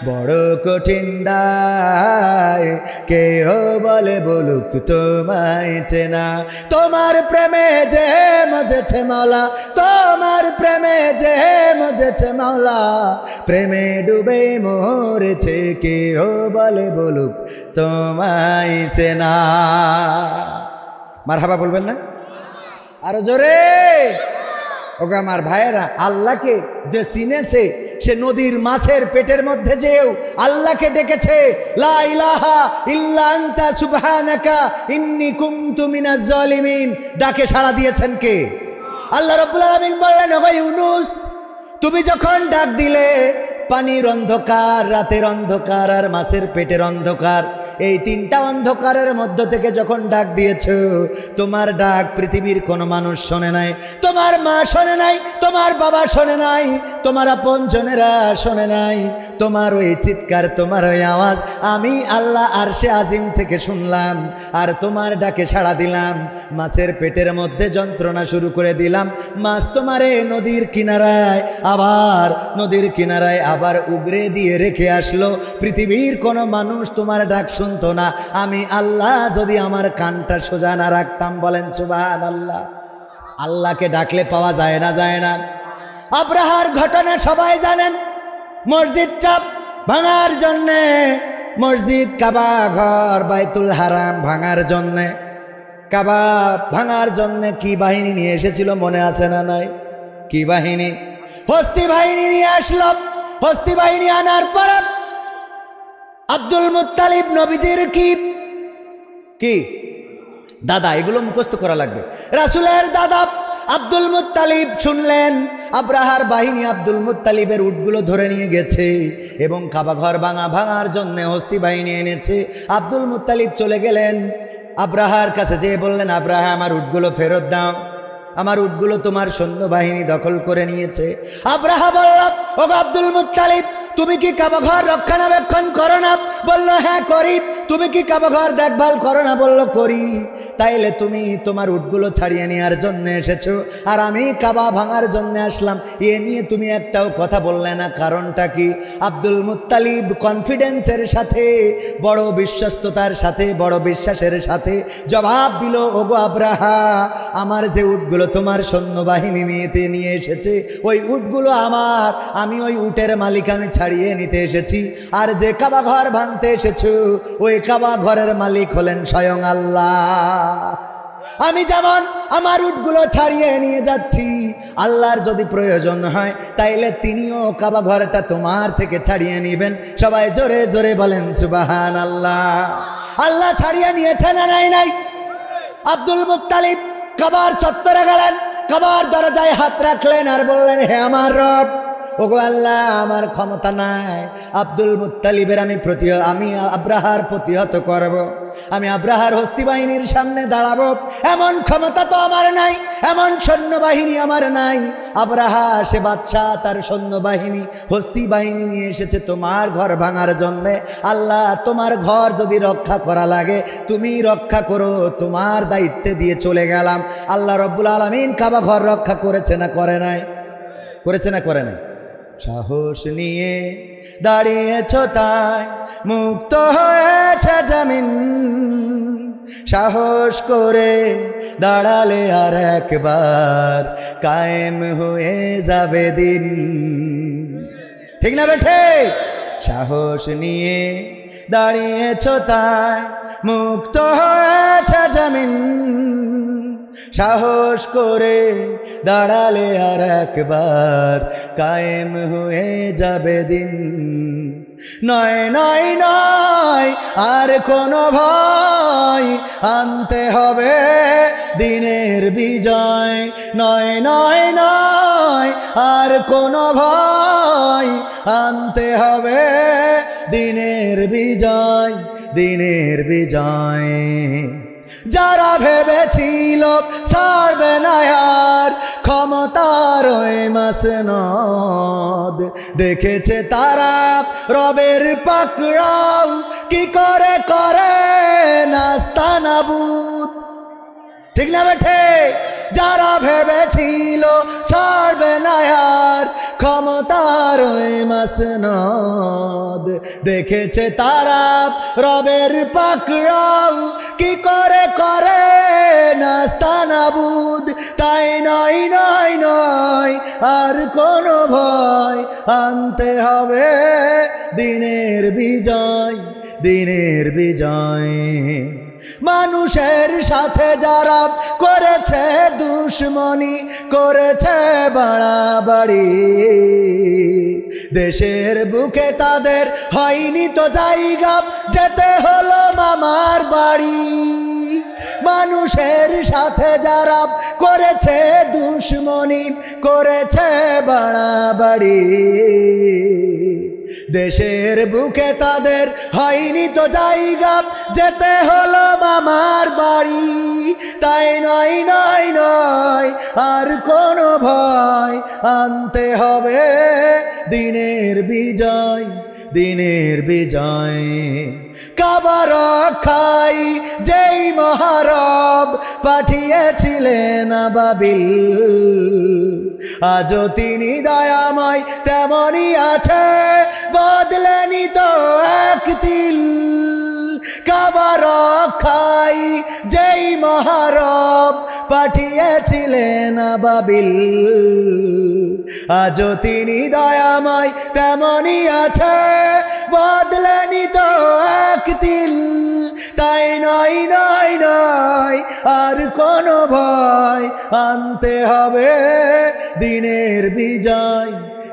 বড় কঠিন দায়, কেউ বলে বলুক তোমায় চেনা। তোমার প্রেমে যে মজেছে মাওলা, তোমার প্রেমে যে মজেছে মাওলা, প্রেমে ডুবে মরেছে। কেউ বলে বলুক তোমায় চেনা। মারহাবা বলবেন না? আরো জোরে। ওকে আমার ভাইয়েরা, আল্লাহকে যে চিনেছে সে নদীর মাছের পেটের মধ্যে যেও আল্লাহকে ডেকেছে, লা ইলাহা ইল্লা আনতা সুবহানাকা ইন্নী কুনতু মিনাজ জালিমিন। ডাকে সাড়া দিয়েছেন কে? আল্লাহ রাব্বুল আলামিন বললেন, ওগো ইউনুস, তুমি যখন ডাক দিলে পানির অন্ধকার, রাতের অন্ধকার আর মাছের পেটের অন্ধকার, এই তিনটা অন্ধকারের মধ্য থেকে যখন ডাক দিয়েছ, তোমার ডাক পৃথিবীর কোনো মানুষ শোনে নাই, তোমার মা শোনে নাই, তোমার বাবা শোনে নাই, তোমার আপনজনেরা শোনে নাই, তোমার ওই চিৎকার, তোমার ওই আওয়াজ আমি আল্লাহ আরশে আজিম থেকে শুনলাম। আর তোমার ডাকে সাড়া দিলাম, মাছের পেটের মধ্যে যন্ত্রণা শুরু করে দিলাম। মাছ তোমারে নদীর কিনারায় আবার উগরে দিয়ে রেখে আসলো। পৃথিবীর কোনো মানুষ তোমার ডাক শুনতো না, আমি আল্লাহ যদি আমার কানটা সোজা না রাখতাম। বলেন সুবহানাল্লাহ। আল্লাহকে ডাকলে পাওয়া যায় না, যায় না। আব্রাহার ঘটনা সবাই জানেন। মসজিদটা ভাঙার জন্যে, মসজিদ কাবা ঘর বাইতুল হারাম ভাঙার জন্যে, কাবা ভাঙার জন্যে কি বাহিনী নিয়ে এসেছিল মনে আছে না? নাই। কি বাহিনী? হস্তি বাহিনী নিয়ে আসলো। হস্তি বাহিনী আনার পর আব্দুল মুত্তালিব নবীজির কি দাদা, এগুলো মুখস্থ করা লাগবে। রাসূলের দাদা আব্দুল মুত্তালিব শুনলেন আব্রাহার বাহিনী আব্দুল মুত্তালিবের উটগুলো ধরে নিয়ে গেছে এবং কাবা ঘর ভাঙার জন্য হস্তি বাহিনী এনেছে। আব্দুল মুত্তালিব চলে গেলেন আব্রাহার কাছে, যেয়ে বললেন, আব্রাহা আমার উটগুলো ফেরত দাও, আমার উটগুলো তোমার সৈন্যবাহিনী দখল করে নিয়েছে। আব্রাহা বলল, ও আব্দুল মুত্তালিব, তুমি কি কাবা ঘর রক্ষণাবেক্ষণ করো না? বলল, হ্যাঁ করি। তুমি কি কাবা ঘর দেখভাল করো না? বলল, করি। তাইলে তুমি তোমার উটগুলো ছাড়িয়ে নেওয়ার জন্য এসেছো, আর আমি কাবা ভাঙার জন্য আসলাম, এ নিয়ে তুমি একটাও কথা বললে না, কারণটা কি? আব্দুল মুত্তালিব কনফিডেন্সের সাথে, বড় বিশ্বস্ততার সাথে, বড় বিশ্বাসের সাথে জবাব দিল, ওগো আব্রাহা, আমার যে উটগুলো তোমার সৈন্যবাহিনী নিয়ে এসেছে, ওই উটগুলো আমার, আমি ওই উটের মালিক, আমি ছাড়িয়ে নিতে এসেছি। আর যে কাবা ঘর ভাঙতে এসেছো, ওই কাবা ঘরের মালিক হলেন স্বয়ং আল্লাহ। আমি যেমন আমার উটগুলো ছাড়িয়ে নিয়ে যাচ্ছি, আল্লাহর যদি প্রয়োজন হয় তাইলে তিনিও কাবা ঘরটা তোমার থেকে ছাড়িয়ে নেবেন। সবাই জোরে জোরে বলেন সুবহানাল্লাহ। আল্লাহ ছাড়িয়ে নিয়েছে না? নাই নাই। আব্দুল মুত্তালিব কাবার চত্বরে গেলেন, কাবার দরজায় হাত রাখলেন আর বললেন, হে আমার রব, ওগো আল্লাহ, আমার ক্ষমতা নাই আব্দুল মুত্তালিবের আমি আব্রাহার প্রতিহত করব, আমি আব্রাহার হস্তি বাহিনীর সামনে দাঁড়াবো, এমন ক্ষমতা তো আমার নাই, এমন সৈন্যবাহিনী আমার নাই। আব্রাহা সে বাদশাহ, তার সৈন্যবাহিনী হস্তি বাহিনী নিয়ে এসেছে তোমার ঘর ভাঙার জন্যে। আল্লাহ, তোমার ঘর যদি রক্ষা করা লাগে তুমি রক্ষা করো, তোমার দায়িত্বে দিয়ে চলে গেলাম। আল্লাহ রব্বুল আলামিন কাবা ঘর রক্ষা করেছে না করে নাই? করেছে না করে নাই? সাহস নিয়ে দাঁড়িয়েছ তাই মুক্ত হয়েছে জমিন, সাহস করে দাঁড়ালে আর একবার কায়েম হয়ে যাবে দিন। ঠিক না বেঠে? সাহস নিয়ে দাঁড়িয়েছ তাই মুক্ত হয়েছে জমিন, সাহস করে দাঁড়ালে আর একবার কায়েম হয়ে যাবে দিন। নয় নয় নয় আর কোনো ভয়, আনতে হবে দিনের বিজয়। নয় নয় নয় আর কোনো ভয়, আনতে হবে দিনের বিজয়, দিনের বিজয়। যারা ভেবেছিল ছাড়বে না আর ক্ষমতার ওই মাসনদ, দেখেছে তারা রবের পাকড়াও কি করে করে নাস্তানাবুদ। ঠিক না বেঠে? যারা ভেবেছিল ছাড়বে না আর ক্ষমতার ওই মাসনদ, দেখেছে তারা রবের পাকড়াও কি করে করে নাস্তানাবুদ। তাই নয় নয় নয় আর কোনো ভয়, আনতে হবে দিনের বিজয়, দিনের বিজয়। মানুষের সাথে যারা করেছে দুশ্মনী, করেছে বাড়াবাড়ি, দেশের বুকে তাদের হয়নি তো জায়গা, যেতে হলো মামার বাড়ি। মানুষের সাথে যারা করেছে দুশ্মনী, করেছে বাড়াবাড়ি, দেশের বুকে তাদের হয়নি তো জায়গা, যেতে হলো মামার বাড়ি। তাই নয় নয় নয় আর কোনো ভয়, আনতে হবে দিনের বিজয়, দিনের বিজয়। কাবা রক্ষাই যেই মহারব পাঠিয়েছিলেন আবাবিল, আজও তিনি দয়াময় তেমনই আছে, বদলেনি তো এক তিল। কাবা রক্ষাই যেই মহারব পাঠিয়েছিলেন আবাবিল, আজও তিনি দয়াময় তেমনই আছে, বদলেনি তো এক তিল। তাই নয় নয় নয় আর কোনো ভয়, আনতে হবে দিনের বিজয়,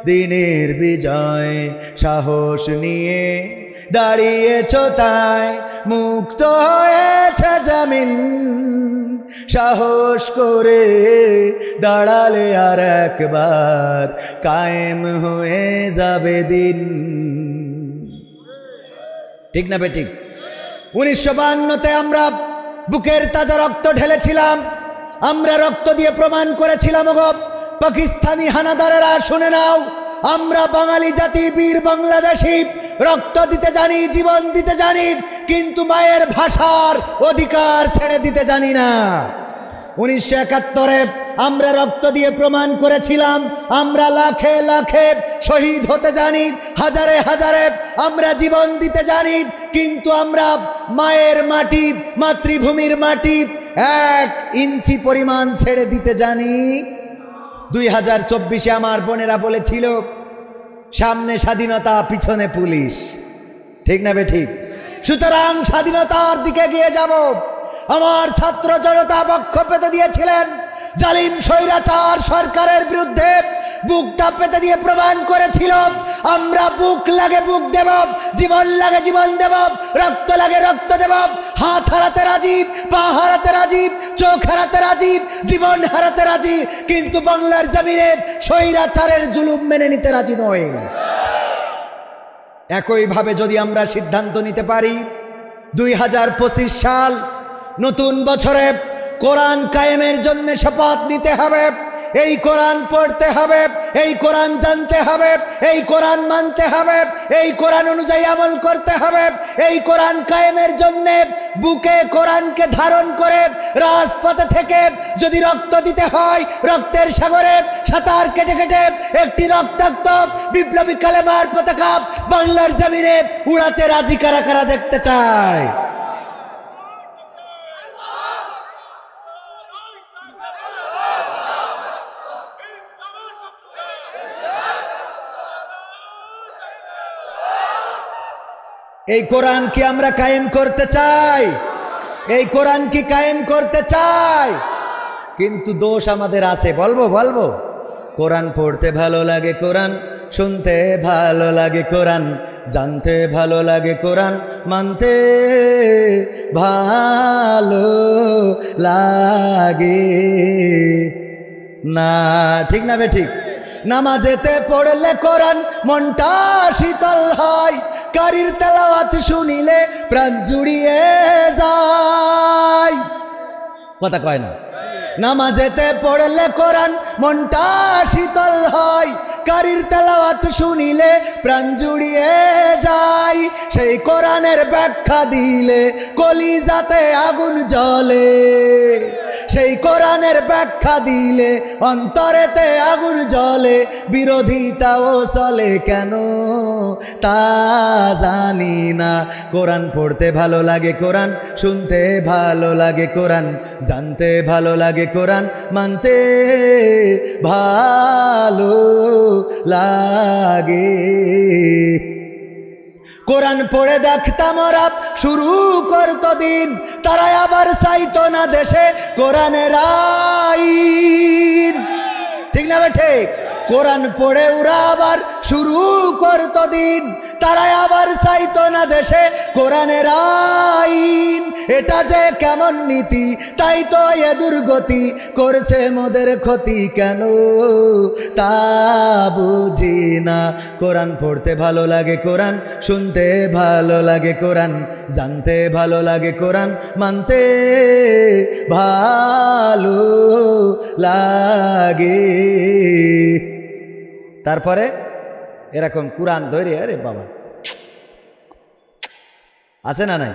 দিনের বিজয়। সাহস নিয়ে দাঁড়িয়েছ তাই মুক্ত হয়েছে জমিন, সাহস করে দাঁড়ালে আর একবার কায়েম হয়ে যাবে দিন। ঠিক না বেঠিক? 1952-তে আমরা বুকের তাজা রক্ত ঢেলেছিলাম, আমরা রক্ত দিয়ে প্রমাণ করেছিলাম, ওগো পাকিস্তানি হানাদারেরা শুনে নাও, আমরা বাঙালি জাতি বীর বাংলাদেশী, রক্ত দিতে জানি, জীবন দিতে জানি, কিন্তু মায়ের ভাষার অধিকার ছেড়ে দিতে জানি না। 1971-এ আমরা রক্ত দিয়ে প্রমাণ করেছিলাম, আমরা লাখে লাখে শহীদ হতে জানি, হাজারে হাজারে আমরা জীবন দিতে জানি, কিন্তু আমরা মায়ের মাটি, মাতৃভূমির মাটি 1 ইঞ্চি পরিমাণ ছেড়ে দিতে জানি। 2024-এ আমার বোনেরা বলেছিল, সামনে স্বাধীনতা পিছনে পুলিশ। ঠিক না বেঠিক? সুতরাং স্বাধীনতার দিকে গিয়ে যাব। আমার ছাত্র জনতা বক্ষ পেতে দিয়েছিলেন, জালিম স্বৈরাচার সরকারের বিরুদ্ধে বুকটা পেতে দিয়ে প্রমাণ করেছিল, আমরা বুক লাগে বুক দেব, জীবন লাগে জীবন দেব, রক্ত লাগে রক্ত দেব, হাত হারাতে রাজি, পা হারাতে রাজি, চোখ হারাতে রাজি, জীবন হারাতে রাজি, কিন্তু বাংলার জমিনে স্বৈরাচারের জুলুম মেনে নিতে রাজি নয়। একইভাবে যদি আমরা সিদ্ধান্ত নিতে পারি 2025 সাল নতুন বছরে কোরআন কায়েমের জন্য শপথ নিতে হবে, এই কোরআন পড়তে হবে, এই কোরআন জানতে হবে, এই কোরআন মানতে হবে, এই কোরআন অনুযায়ী আমল করতে হবে, এই কোরআন কায়েমের জন্য বুকে কোরআনকে ধারণ করে রাজপথে থেকে যদি রক্ত দিতে হয়, রক্তের সাগরে সাঁতার কেটে কেটে একটি রক্তাক্ত বিপ্লবী কালেমার পতাকা বাংলার জমিনে উড়াতে রাজি কারা কারা দেখতে চায়? এই কোরআন কি আমরা কায়েম করতে চাই? এই কোরআন কি কায়েম করতে চাই? কিন্তু দোষ আমাদের আছে, বলবো বলবো। কোরআন পড়তে ভালো লাগে, কোরআন শুনতে ভালো লাগে, কোরআন জানতে ভালো লাগে, কোরআন মানতে ভালো লাগে না। ঠিক না বেঠিক? নামাজেতে পড়লে কোরআন মনটা শীতল হয়, কারির তেলাওয়াত শুনিলে প্রাণ জুড়িয়ে যায়। কথা কয় না? নামাজেতে পড়লে কোরআন মনটা শীতল হয়, কারির তেলাওয়াত শুনিলে প্রাণ জুড়িয়ে যায়। সেই কোরআনের ব্যাখ্যা দিলে কলিজাতে আগুন জ্বলে, সেই কোরআনের ব্যাখ্যা দিলে অন্তরেতে আগুন জ্বলে। বিরোধিতাও চলে কেন তা জানি না। কোরআন পড়তে ভালো লাগে, কোরআন শুনতে ভালো লাগে, কোরআন জানতে ভালো লাগে, কোরআন মানতে ভালো লাগে। কোরআন পড়ে দেখতাম ওরা শুরু করতো দিন, তারা আবার চাইতো না দেশে কোরআনের আইন। ঠিক না বেঠে? কোরআন পড়ে ওরা আবার শুরু করতো দিন, তারাই আবার চাইতো না দেশে কোরআনের আইন। এটা যে কেমন নীতি, তাই তো এ দুর্গতি, করছে মোদের ক্ষতি কেন তা বুঝি না। কোরআন পড়তে ভালো লাগে, কোরআন শুনতে ভালো লাগে, কোরআন জানতে ভালো লাগে, কোরআন মানতে ভালো লাগে। তারপরে এরকম কোরআন ধরে, আরে বাবা আছে না নাই?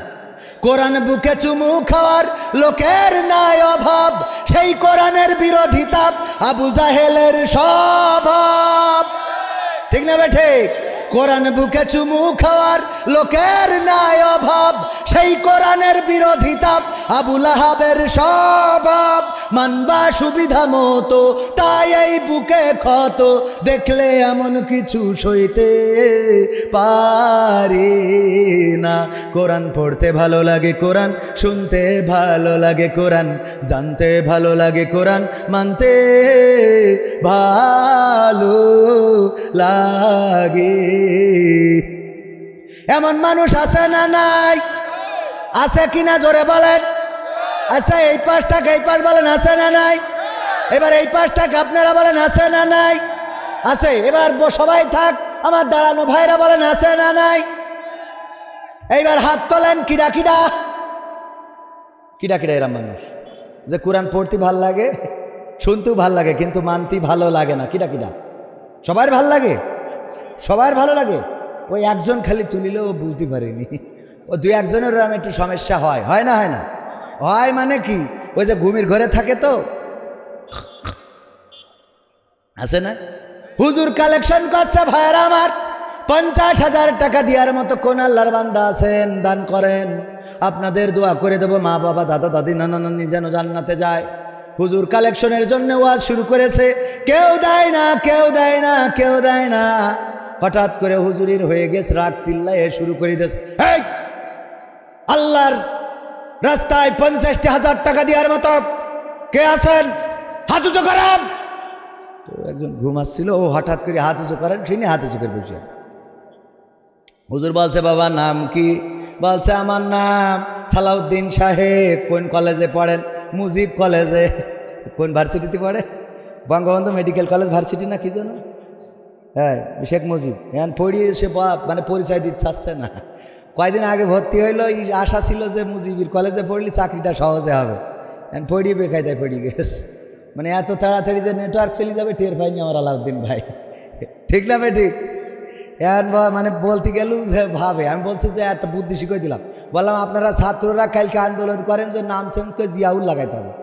কোরআন বুকে চুমু খাওয়ার লোকের নাই অভাব, সেই কোরআনের বিরোধিতা আবু জাহেলের স্বভাব। ঠিক না বেঠে? কোরআন বুকে চুমু খাওয়ার লোকের নাই অভাব, সেই কোরআনের বিরোধিতা আবু লাহাবের স্বভাব। মানবা সুবিধা মতো, তাই এই বুকে ক্ষত, দেখলে এমন কিছু সইতে পারি না। কোরআন পড়তে ভালো লাগে, কোরআন শুনতে ভালো লাগে, কোরআন জানতে ভালো লাগে, কোরআন মানতে ভালো লাগে। এমন মানুষ আছে না নাই? আছে কিনা জোরে বলেন। আচ্ছা, এই পাশটাকে এই পাশ বলেন, আছে না নাই? এবার এই পাশটাকে আপনারা বলেন, আছে না নাই? আছে। এবার সবাই থাক, আমার দাঁড়ানো ভাইরা বলেন, আছে না নাই? এইবার হাত তোলেন। কিডা কিডা কিডা কিডা এরা মানুষ যে কোরআন পড়তে ভাল লাগে, শুনতেও ভাল লাগে, কিন্তু মানতে ভালো লাগে না? কিডা কিডা? সবার ভাল লাগে, সবার ভালো লাগে। ওই একজন খালি তুলিলেও বুঝতে পারিনি, ও দুই একজনের আমি একটু সমস্যা হয়, হয় না? হয় না? হয় মানে কি, ওই যে ঘুমির ঘরে থাকে তো, আছে না? হুজুর কালেকশন করছে ভাইরা আমার, 50,000 টাকা দেওয়ার মতো কোন আল্লাহর বান্দা আছেন? দান করেন, আপনাদের দোয়া করে দেবো, মা বাবা দাদা দাদি নানা নানি যেন জান্নাতে যায়। হুজুর কালেকশনের জন্য ওয়াজ শুরু করেছে, কেউ দেয় না, কেউ দেয় না, কেউ দেয় না। হঠাৎ করে হুজুরির হয়ে গেছে, রাগ চিল্লায় শুরু করে দিয়েছে, এই আল্লাহর রাস্তায় 50,000 টাকা দেওয়ার মতো কে আছেন? হাত উঁচু করেন। তো একজন ঘুমাচ্ছিল, ও হঠাৎ করে হাত উঁচু করেন, শুনে হাত উঁচু করে বসে। হুজুর বলছে, বাবা নাম কি? বলছে, আমার নাম সালাউদ্দিন সাহেব। কোন কলেজে পড়েন? মুজিব কলেজে। কোন ভার্সিটিতে পড়ে? বঙ্গবন্ধু মেডিকেল কলেজ ভার্সিটি না কি যেন? হ্যাঁ, শেখ মুজিব। এখন পড়িয়ে সে মানে পরিচয় দিতে চাচ্ছে না। কয়দিন আগে ভর্তি হইলো, এই আশা ছিল যে মুজিবির কলেজে পড়লে চাকরিটা সহজে হবে। এখন পড়িয়ে বেকায়দায় পড়িয়ে গেছে। মানে এত তাড়াতাড়ি যে নেটওয়ার্ক চলে যাবে টের পাইনি আমার আলাউদ্দিন ভাই। ঠিক না বে? ঠিক। এখন মানে বলতে গেল যে ভাবে, আমি বলছি যে একটা বুদ্ধি শিখিয়ে দিলাম, বললাম আপনারা ছাত্ররা কালকে আন্দোলন করেন যে নাম চেঞ্জ করে জিয়াউল লাগাইতে হবে,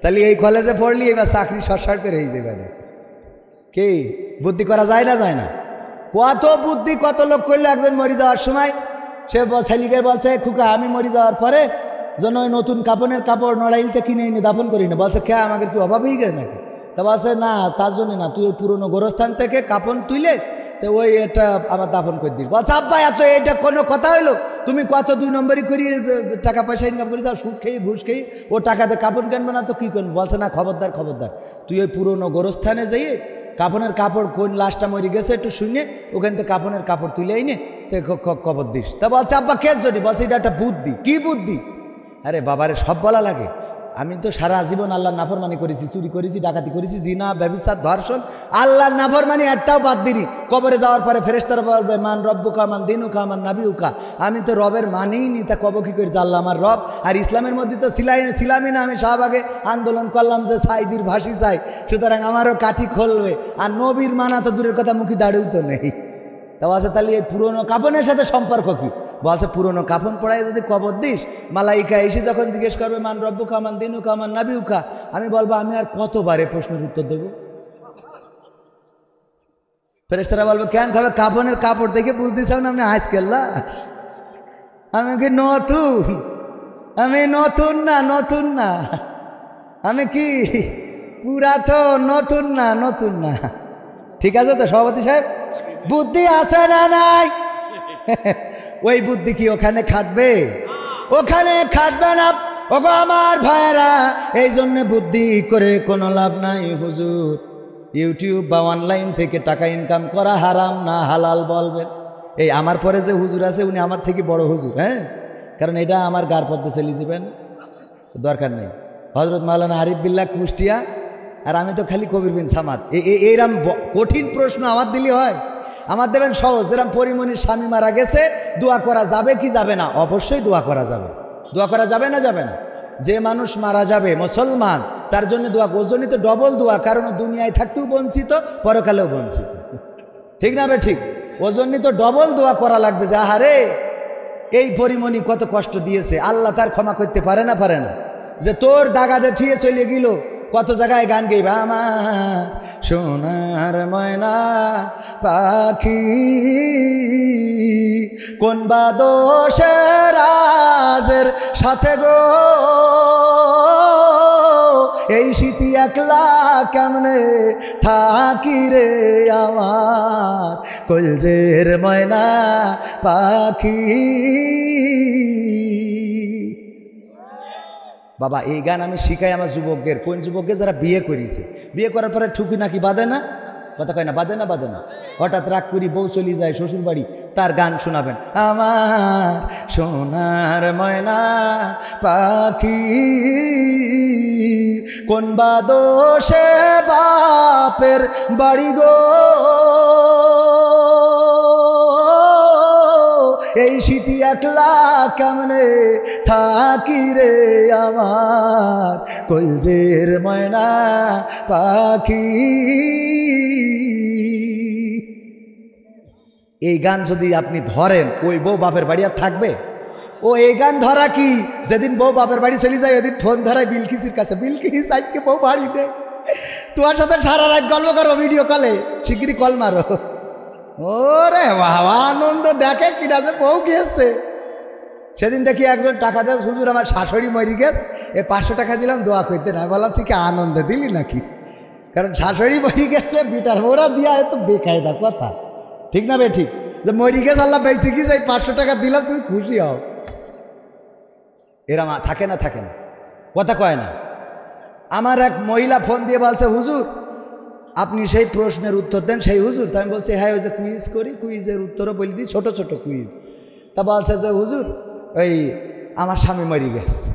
তাহলে এই কলেজে পড়লি এবার চাকরি শর্ট করে হয়ে যাবে। কি বুদ্ধি করা যায় না? যায় না? কত বুদ্ধি, কত লোক করলো। একজন মরে যাওয়ার সময় সে ছেলেকে বলছে, খুকা আমি মরে যাওয়ার পরে যেন ওই নতুন কাপড়ের কাপড় নড়াইলতে কিনে এনে দাফন করি না। বলছে, কে আমাকে কি অভাব হয়ে গেছে নাকি? তা বলছে, না তার জন্য না, তুই ওই পুরনো গোরস্থান থেকে কাপড় তুলে তো ওই এটা আবার দাফন করে দিস। বলছে, আব্বা এত এটা কোনো কথা হইলো? তুমি কত 2 নম্বরই করি টাকা পয়সা ইনকাম করি, যাও সুদ খেয়ে ঘুষ খেয়ে ও টাকাতে কাপড় কিনবে না তো কী করবো? বলছে, না খবরদার খবরদার, তুই ওই পুরনো গোরস্থানে যাইয়ে কাপড়ের কাপড় কোন লাশটা মরে গেছে একটু শুনে ওখান থেকে কাপড়ের কাপড় তুলে আইনে তো খবর দিস। তা বলছে, আব্বা কেস জনি? বলছে, এটা একটা বুদ্ধি। কি বুদ্ধি? আরে বাবারে সব বলা লাগে। আমি তো সারা জীবন আল্লাহর নাফরমানি করেছি, চুরি করেছি, ডাকাতি করেছি, জিনা ব্যভিচার ধর্ষণ, আল্লাহর নাফরমানি একটাও বাদ দিনি। কবরে যাওয়ার পরে ফেরেশতারা বলবে, মান রব্বুকা মান দিনুকা মান নাবিউকা। আমি তো রবের মানেই নি, তা কব কি করে জানলাম আমার রব? আর ইসলামের মধ্যে তো ছিলামই না। আমি শাহবাগে আন্দোলন করলাম যে সাইদির ভাসি চাই, সুতরাং আমারও কাঠি খুলবে। আর নবীর মানা তো দূরের কথা, মুখী দাঁড়িয়েও তো নেই। তা বলছে, তাহলে এই পুরনো কাপনের সাথে সম্পর্ক কি? বলছে, পুরনো কাপন পড়াই যদি কবর দিস, মালাইকা এসে যখন জিজ্ঞেস করবে মান রব্বুকা মান দিনুকা মান নাবিউকা, আমি বলবো, আমি আর কতবারে প্রশ্নের উত্তর দেবো? ফেরেশতারা বলবে, কেন খাবে? কাপনের কাপড় দেখে বুঝতে চাও না আপনি আজকাল্লা? আমি কি নতুন? আমি নতুন না, নতুন না। আমি কি পুরাতন? নতুন না, নতুন না। ঠিক আছে তো সভাপতি সাহেব? বুদ্ধি আছে না নাই? ওই বুদ্ধি কি ওখানে খাটবে? ওখানে খাটবে না। ওগো আমার ভাইয়েরা, এই জন্য বুদ্ধি করে কোনো লাভ নাই হুজুর। ইউটিউব বা অনলাইন থেকে টাকা ইনকাম করা হারাম না হালাল বলবেন। এই আমার পরে যে হুজুর আছে উনি আমার থেকে বড় হুজুর, হ্যাঁ, কারণ এটা আমার গার পথে চলে যাবেন, দরকার নেই। হজরত মাওলানা আরিফ বিল্লাহ কুষ্টিয়া, আর আমি তো খালি কবির বিন সামাদ। এইরকম কঠিন প্রশ্ন আমার দিলে হয়? আমার দেবেন সহজ, যেরকম পরিমণির স্বামী মারা গেছে, দোয়া করা যাবে কি যাবে না? অবশ্যই দোয়া করা যাবে। দোয়া করা যাবে না যাবে না? যে মানুষ মারা যাবে মুসলমান, তার জন্য দোয়া, ওর জন্যই তো ডবল দোয়া, কারণ দুনিয়ায় থাকতেও বঞ্চিত, পরকালেও বঞ্চিত, ঠিক না বে ঠিক? ওর জন্যই তো ডবল দোয়া করা লাগবে যে আহারে এই পরিমণি কত কষ্ট দিয়েছে, আল্লাহ তার ক্ষমা করতে পারে না? পারে না? যে তোর দাগাতে থুয়ে চলে গেল, কত জায়গায় গান গাইবে, আমার সোনার ময়না পাখি কোন বা দোষের রাজের সাথে গো, এই শীতি একলা কেমনে থাকি রে আমার কলজের ময়না পাখি। বাবা এই গান আমি শিখাই আমার যুবকদের, কোন যুবকদের যারা বিয়ে করেছে, বিয়ে করার পরে ঠুকি নাকি বাঁধে না, কথা কয় না, বাঁধে না? বাঁধে না। হঠাৎ রাগ করি বউ চলে যায় শ্বশুর বাড়ি, তার গান শোনাবেন, আমার সোনার ময়না পাখি কোন বা দোষে বাপের বাড়ি গো, এই শীতি একলা কেমনে থাকি রে আমার কলজের ময়না পাখি। এই গান যদি আপনি ধরেন, ওই বউ বাপের বাড়ি আর থাকবে? ও এই গান ধরা কি, যেদিন বউ বাপের বাড়ি চলে যায় ওদিন ফোন ধরায় বিলকিসের কাছে, বিলকিস আজকে বউ বাড়ি নেই, তোমার সাথে সারা রাত গল্প করো ভিডিও কলে, শিগগিরই কল মারো। ওরে বাবা আনন্দ দেখে কিনা যে বউ গিয়েছে। সেদিন দেখি একজন টাকা দেয়, হুজুর আমার শাশুড়ি মরি গেছে, 500 টাকা দিলাম দোয়া করতে, না বললাম তুই কি আনন্দে দিলি নাকি? কারণ শাশুড়ি মরি গেছে, বিটার মোড়া দিয়া তো বেকায়দা কথা, ঠিক না বে ঠিক? যে মরি গেছে আল্লাহ বেঁচে গিয়েছে, 500 টাকা দিলাম, তুমি খুশি হও। এরা থাকে না, থাকে না, কথা কয় না। আমার এক মহিলা ফোন দিয়ে বলছে, হুজুর আপনি সেই প্রশ্নের উত্তর দেন। সেই হুজুর, তা আমি বলছি হ্যাঁ, ওই যে কুইজ করি, কুইজের উত্তরও বলে দিই, ছোটো ছোটো কুইজ। তা বলছে যে হুজুর ওই আমার স্বামী মরি গেছে।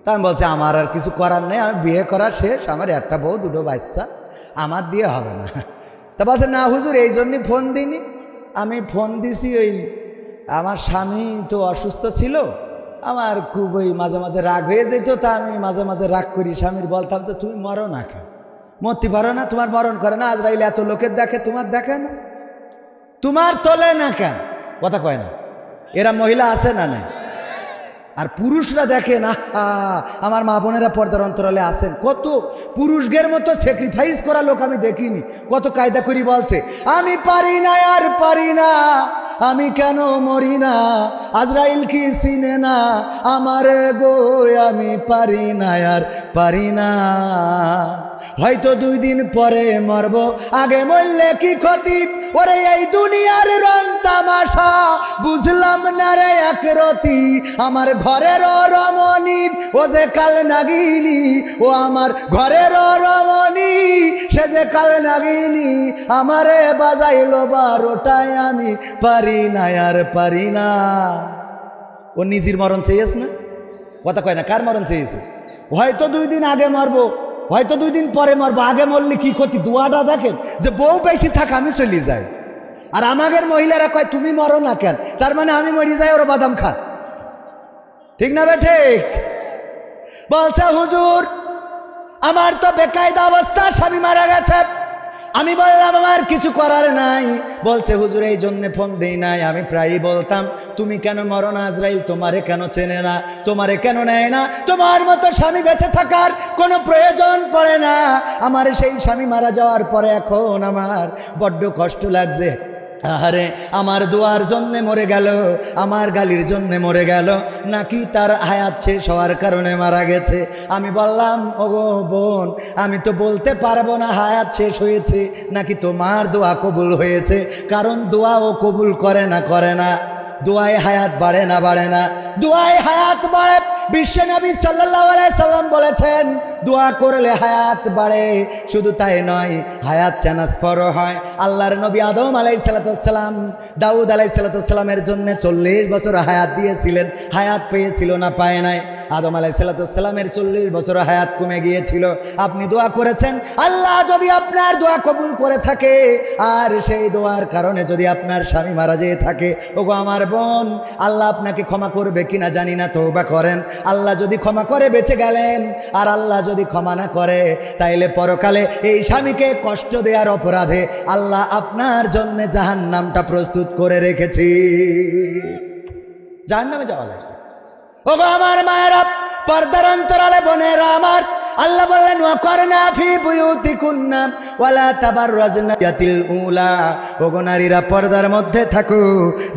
তা আমি বলছি আমার আর কিছু করার নেই, আমি বিয়ে করা শেষ, আমার একটা বউ 2 বাচ্চা, আমার দিয়ে হবে না। তা বলছে না হুজুর এই জন্যই ফোন দিইনি, আমি ফোন দিছি ওই আমার স্বামী তো অসুস্থ ছিল, আমার খুব ওই মাঝে মাঝে রাগ হয়ে যেত, তা আমি মাঝে মাঝে রাগ করি স্বামীর, বলতাম তো তুমি মরো না কেন, মরতে পারো না, তোমার মরণ করে না, আজরাইল এত লোকের দেখে, তোমার দেখে না, তোমার তোলে না কেন? কথা কয় না। এরা মহিলা আছে না নাই? আর পুরুষরা দেখে না, আমার মা বোনেরা পর্দার অন্তরালে আছেন, কত পুরুষদের মতো স্যাক্রিফাইস করা লোক আমি দেখিনি, কত কায়দা করি বলছে আমি পারি না আর পারি না, আমি কেন মরি না, আজরাইল কি চিনে না আমারে গো, আমি পারি না আর পারি না, হয়তো 2 দিন পরে মরব, আগে মরলে কি ক্ষতি, ওরে এই দুনিয়ার রং তামাশা বুঝলাম না রে একরতি, আমার ঘরের রমণী ও যে কাল নাগিনী, ও আমার ঘরের রমণী সে যে কাল নাগিনী, আমারে বাজাইলো 12টায়, আমি পারি না আর পারি না। ও নিজের মরণ চেয়েছে না, কথা কয় না, কার মরণ চেয়েছে? হয়তো 2 দিন আগে মরবো, হয়তো 2 দিন পরে মরবো, আগে মরলে কি ক্ষতি? দোয়াটা দেখেন যে বউ বেঁচে থাক আমি চলে যাই, আর আমাদের মহিলারা কয় তুমি মরো না কেন, তার মানে আমি মরি যাই ওরা বাদাম খা, ঠিক না বে ঠিক? বলছে হুজুর আমার তো বেকায়দা অবস্থা, স্বামী মারা গেছে। আমি বললাম আমার কিছু করার নাই। বলছে হুজুর এই জন্যে ফোন দেই নাই, আমি প্রায়ই বলতাম তুমি কেন মরো না, আজরাইল তোমারে কেন চেনে না, তোমারে কেন নেয় না, তোমার মতো স্বামী বেঁচে থাকার কোনো প্রয়োজন পড়ে না। আমার সেই স্বামী মারা যাওয়ার পরে এখন আমার বড্ড কষ্ট লাগছে, আরে আমার দোয়ার জন্যে মরে গেল, আমার গালির জন্যে মরে গেল, নাকি তার হায়াত শেষ হওয়ার কারণে মারা গেছে। আমি বললাম ওগো বোন আমি তো বলতে পারবো না হায়াত শেষ হয়েছে নাকি তোমার দোয়া কবুল হয়েছে, কারণ দোয়া ও কবুল করে না, দোয়ায় হায়াত বাড়ে না, দোয়ায় হায়াত বাড়ে বিশ্বনবী সাল্লাল্লাহু আলাইহি সাল্লাম বলেছেন দোয়া করলে হায়াত বাড়ে, শুধু তাই নয় হায়াত ট্রান্সফারও হয়। আল্লাহর নবী আদম আলাইহিস সালাম দাউদ আলাইহিস সালামের জন্য 40 বছর হায়াত দিয়েছিলেন, হায়াত পেয়েছিল না পায় নাই? আদম আলাইহিস সালামের 40 বছর হায়াত কমে গিয়েছিল। আপনি দোয়া করেছেন, আল্লাহ যদি আপনার দোয়া কবুল করে থাকে আর সেই দোয়ার কারণে যদি আপনার স্বামী মারা যেয়ে থাকে, ওগো আমার বোন, আল্লাহ আপনাকে ক্ষমা করবে কিনা জানি না, তওবা করেন। আল্লাহ যদি ক্ষমা করে বেঁচে গেলেন, আর আল্লাহ যদি ক্ষমা না করে তাইলে পরকালে এই স্বামীকে কষ্ট দেওয়ার অপরাধে আল্লাহ আপনার জন্য জাহান্নামটা প্রস্তুত করে রেখেছি। জাহান্নামে যাওয়া লাগবে। ওগো আমার মায়েরা, পর্দার অন্তরালে বোনেরা আমার, আল্লাহ বললেন ওয়াকরনা ফি বুয়ুতিকুন্না ওয়ালা তাবাররাজনা ইয়াতিল উলা। ওগো নারীরা, পর্দার মধ্যে থাকো,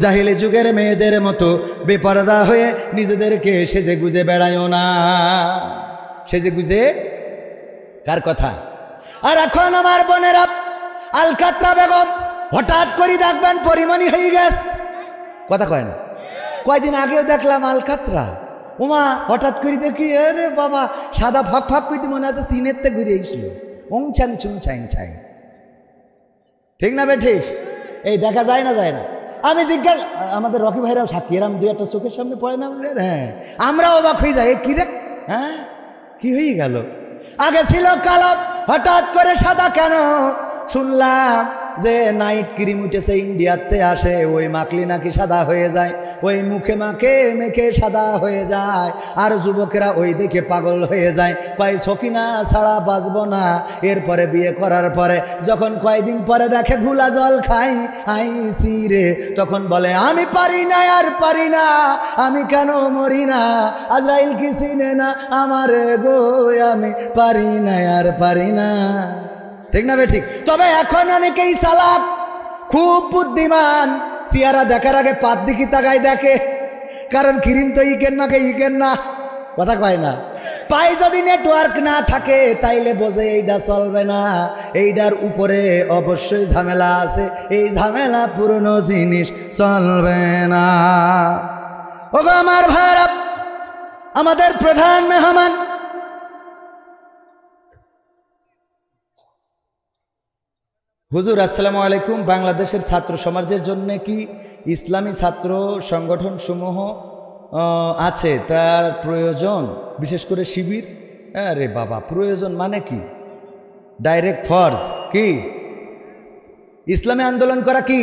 জাহিলি যুগের মেয়েদের মতো বেপর্দা হয়ে নিজেদেরকে সেজে গুজে বেড়ায়ও না। সেজে গুজে কার কথা? আর এখন আমার বোনেরা, আলকাতরা বেগম হঠাৎ করে দেখবেন পরিমণি হয়ে গেছে, কথা কয় না? কয়দিন আগেও দেখলাম আলকাতরা, ওমা হঠাৎ করে দেখি আরে বাবা সাদা ফাঁক ফাঁক কইতে মনে আছে সিনেরতে ঘুরে এসছিল, ওং ছ্যাং ছুং ছ্যাং ছাই। ঠিক না বে ঠিক? এই দেখা যায় না, যায় না। আমি জিজ্ঞাসা, আমাদের রকি ভাইরাও সাক্ষী, এরম দুই একটা চোখের সামনে পড়ে না? হ্যাঁ, আমরাও অবাক হয়ে যাই, কি রে, হ্যাঁ কি হয়ে গেল? আগে ছিল কালো, হঠাৎ করে সাদা কেন? শুনলাম যে নাইট ক্রিম উঠেছে ইন্ডিয়াতে আসে, ওই মাখলি নাকি সাদা হয়ে যায়, ওই মুখে মাখে মেখে সাদা হয়ে যায়, আর যুবকেরা ওই দেখে পাগল হয়ে যায়, কয় সকিনা ছাড়া বাঁচবো না। এরপরে বিয়ে করার পরে যখন কয়দিন পরে দেখে ঘুলা জল খাই আইসি রে, তখন বলে আমি পারি না, আর পারি না, আমি কেন মরি না, আজরাইল কি চিনে না আমার গো, আমি পারি না, আর পারি না। ঠিক না বে ঠিক? তবে এখন অনেকেই চালাক, খুব বুদ্ধিমান, চেহারা দেখার আগে পাত দিকে তাকায় দেখে, কারণ ক্রিম তো ইকেন মাকে ইকেন না, কথা কয় না? পাই যদি নেটওয়ার্ক না থাকে তাইলে বোঝে এইটা চলবে না, এইটার উপরে অবশ্যই ঝামেলা আছে, এই ঝামেলা পুরনো জিনিস চলবে না। ওগো আমার ভাইরা, আমাদের প্রধান মেহমান হুজুর আসসালামু আলাইকুম, বাংলাদেশের ছাত্র সমাজের জন্য কি ইসলামী ছাত্র সংগঠন সমূহ আছে, তার প্রয়োজন, বিশেষ করে শিবির? আরে বাবা, প্রয়োজন মানে কি? ডাইরেক্ট ফরজ কি? ইসলামী আন্দোলন করা কি?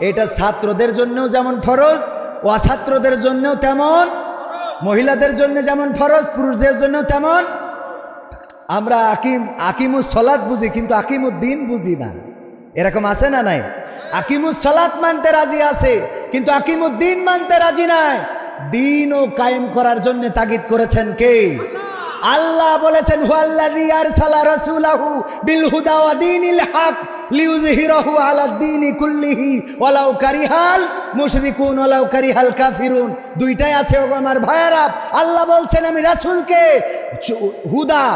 এটা ছাত্রদের জন্যও যেমন ফরজ, অছাত্রদের জন্যও তেমন, মহিলাদের জন্য যেমন ফরজ, পুরুষদের জন্য তেমন। আমরা আকিমুস সলাত বুঝি, কিন্তু আকিমুদ্দিন বুঝি না, এরকম আছে না নাই? আকিমুস সলাত মানতে রাজি আছে, কিন্তু আকিমুদ্দিন মানতে রাজি নাই। দিন ও কায়েম করার জন্য তাগিদ করেছেন কে? আল্লাহ বলেছেন হুয়াল্লাযী আরসালা রাসূলাহু বিল হুদা ওয়া দীনিল হক লিইয়ুযহিরাহু আলাদ দীনি কুল্লিহি ওয়ালাউ কারিহাল মুশরিকুন ওয়ালাউ কারিহাল কাফিরুন। দুইটাই আছে ওগো আমার ভাইয়েরা। আল্লাহ বলছেন আমি রাসূলকে হুদা,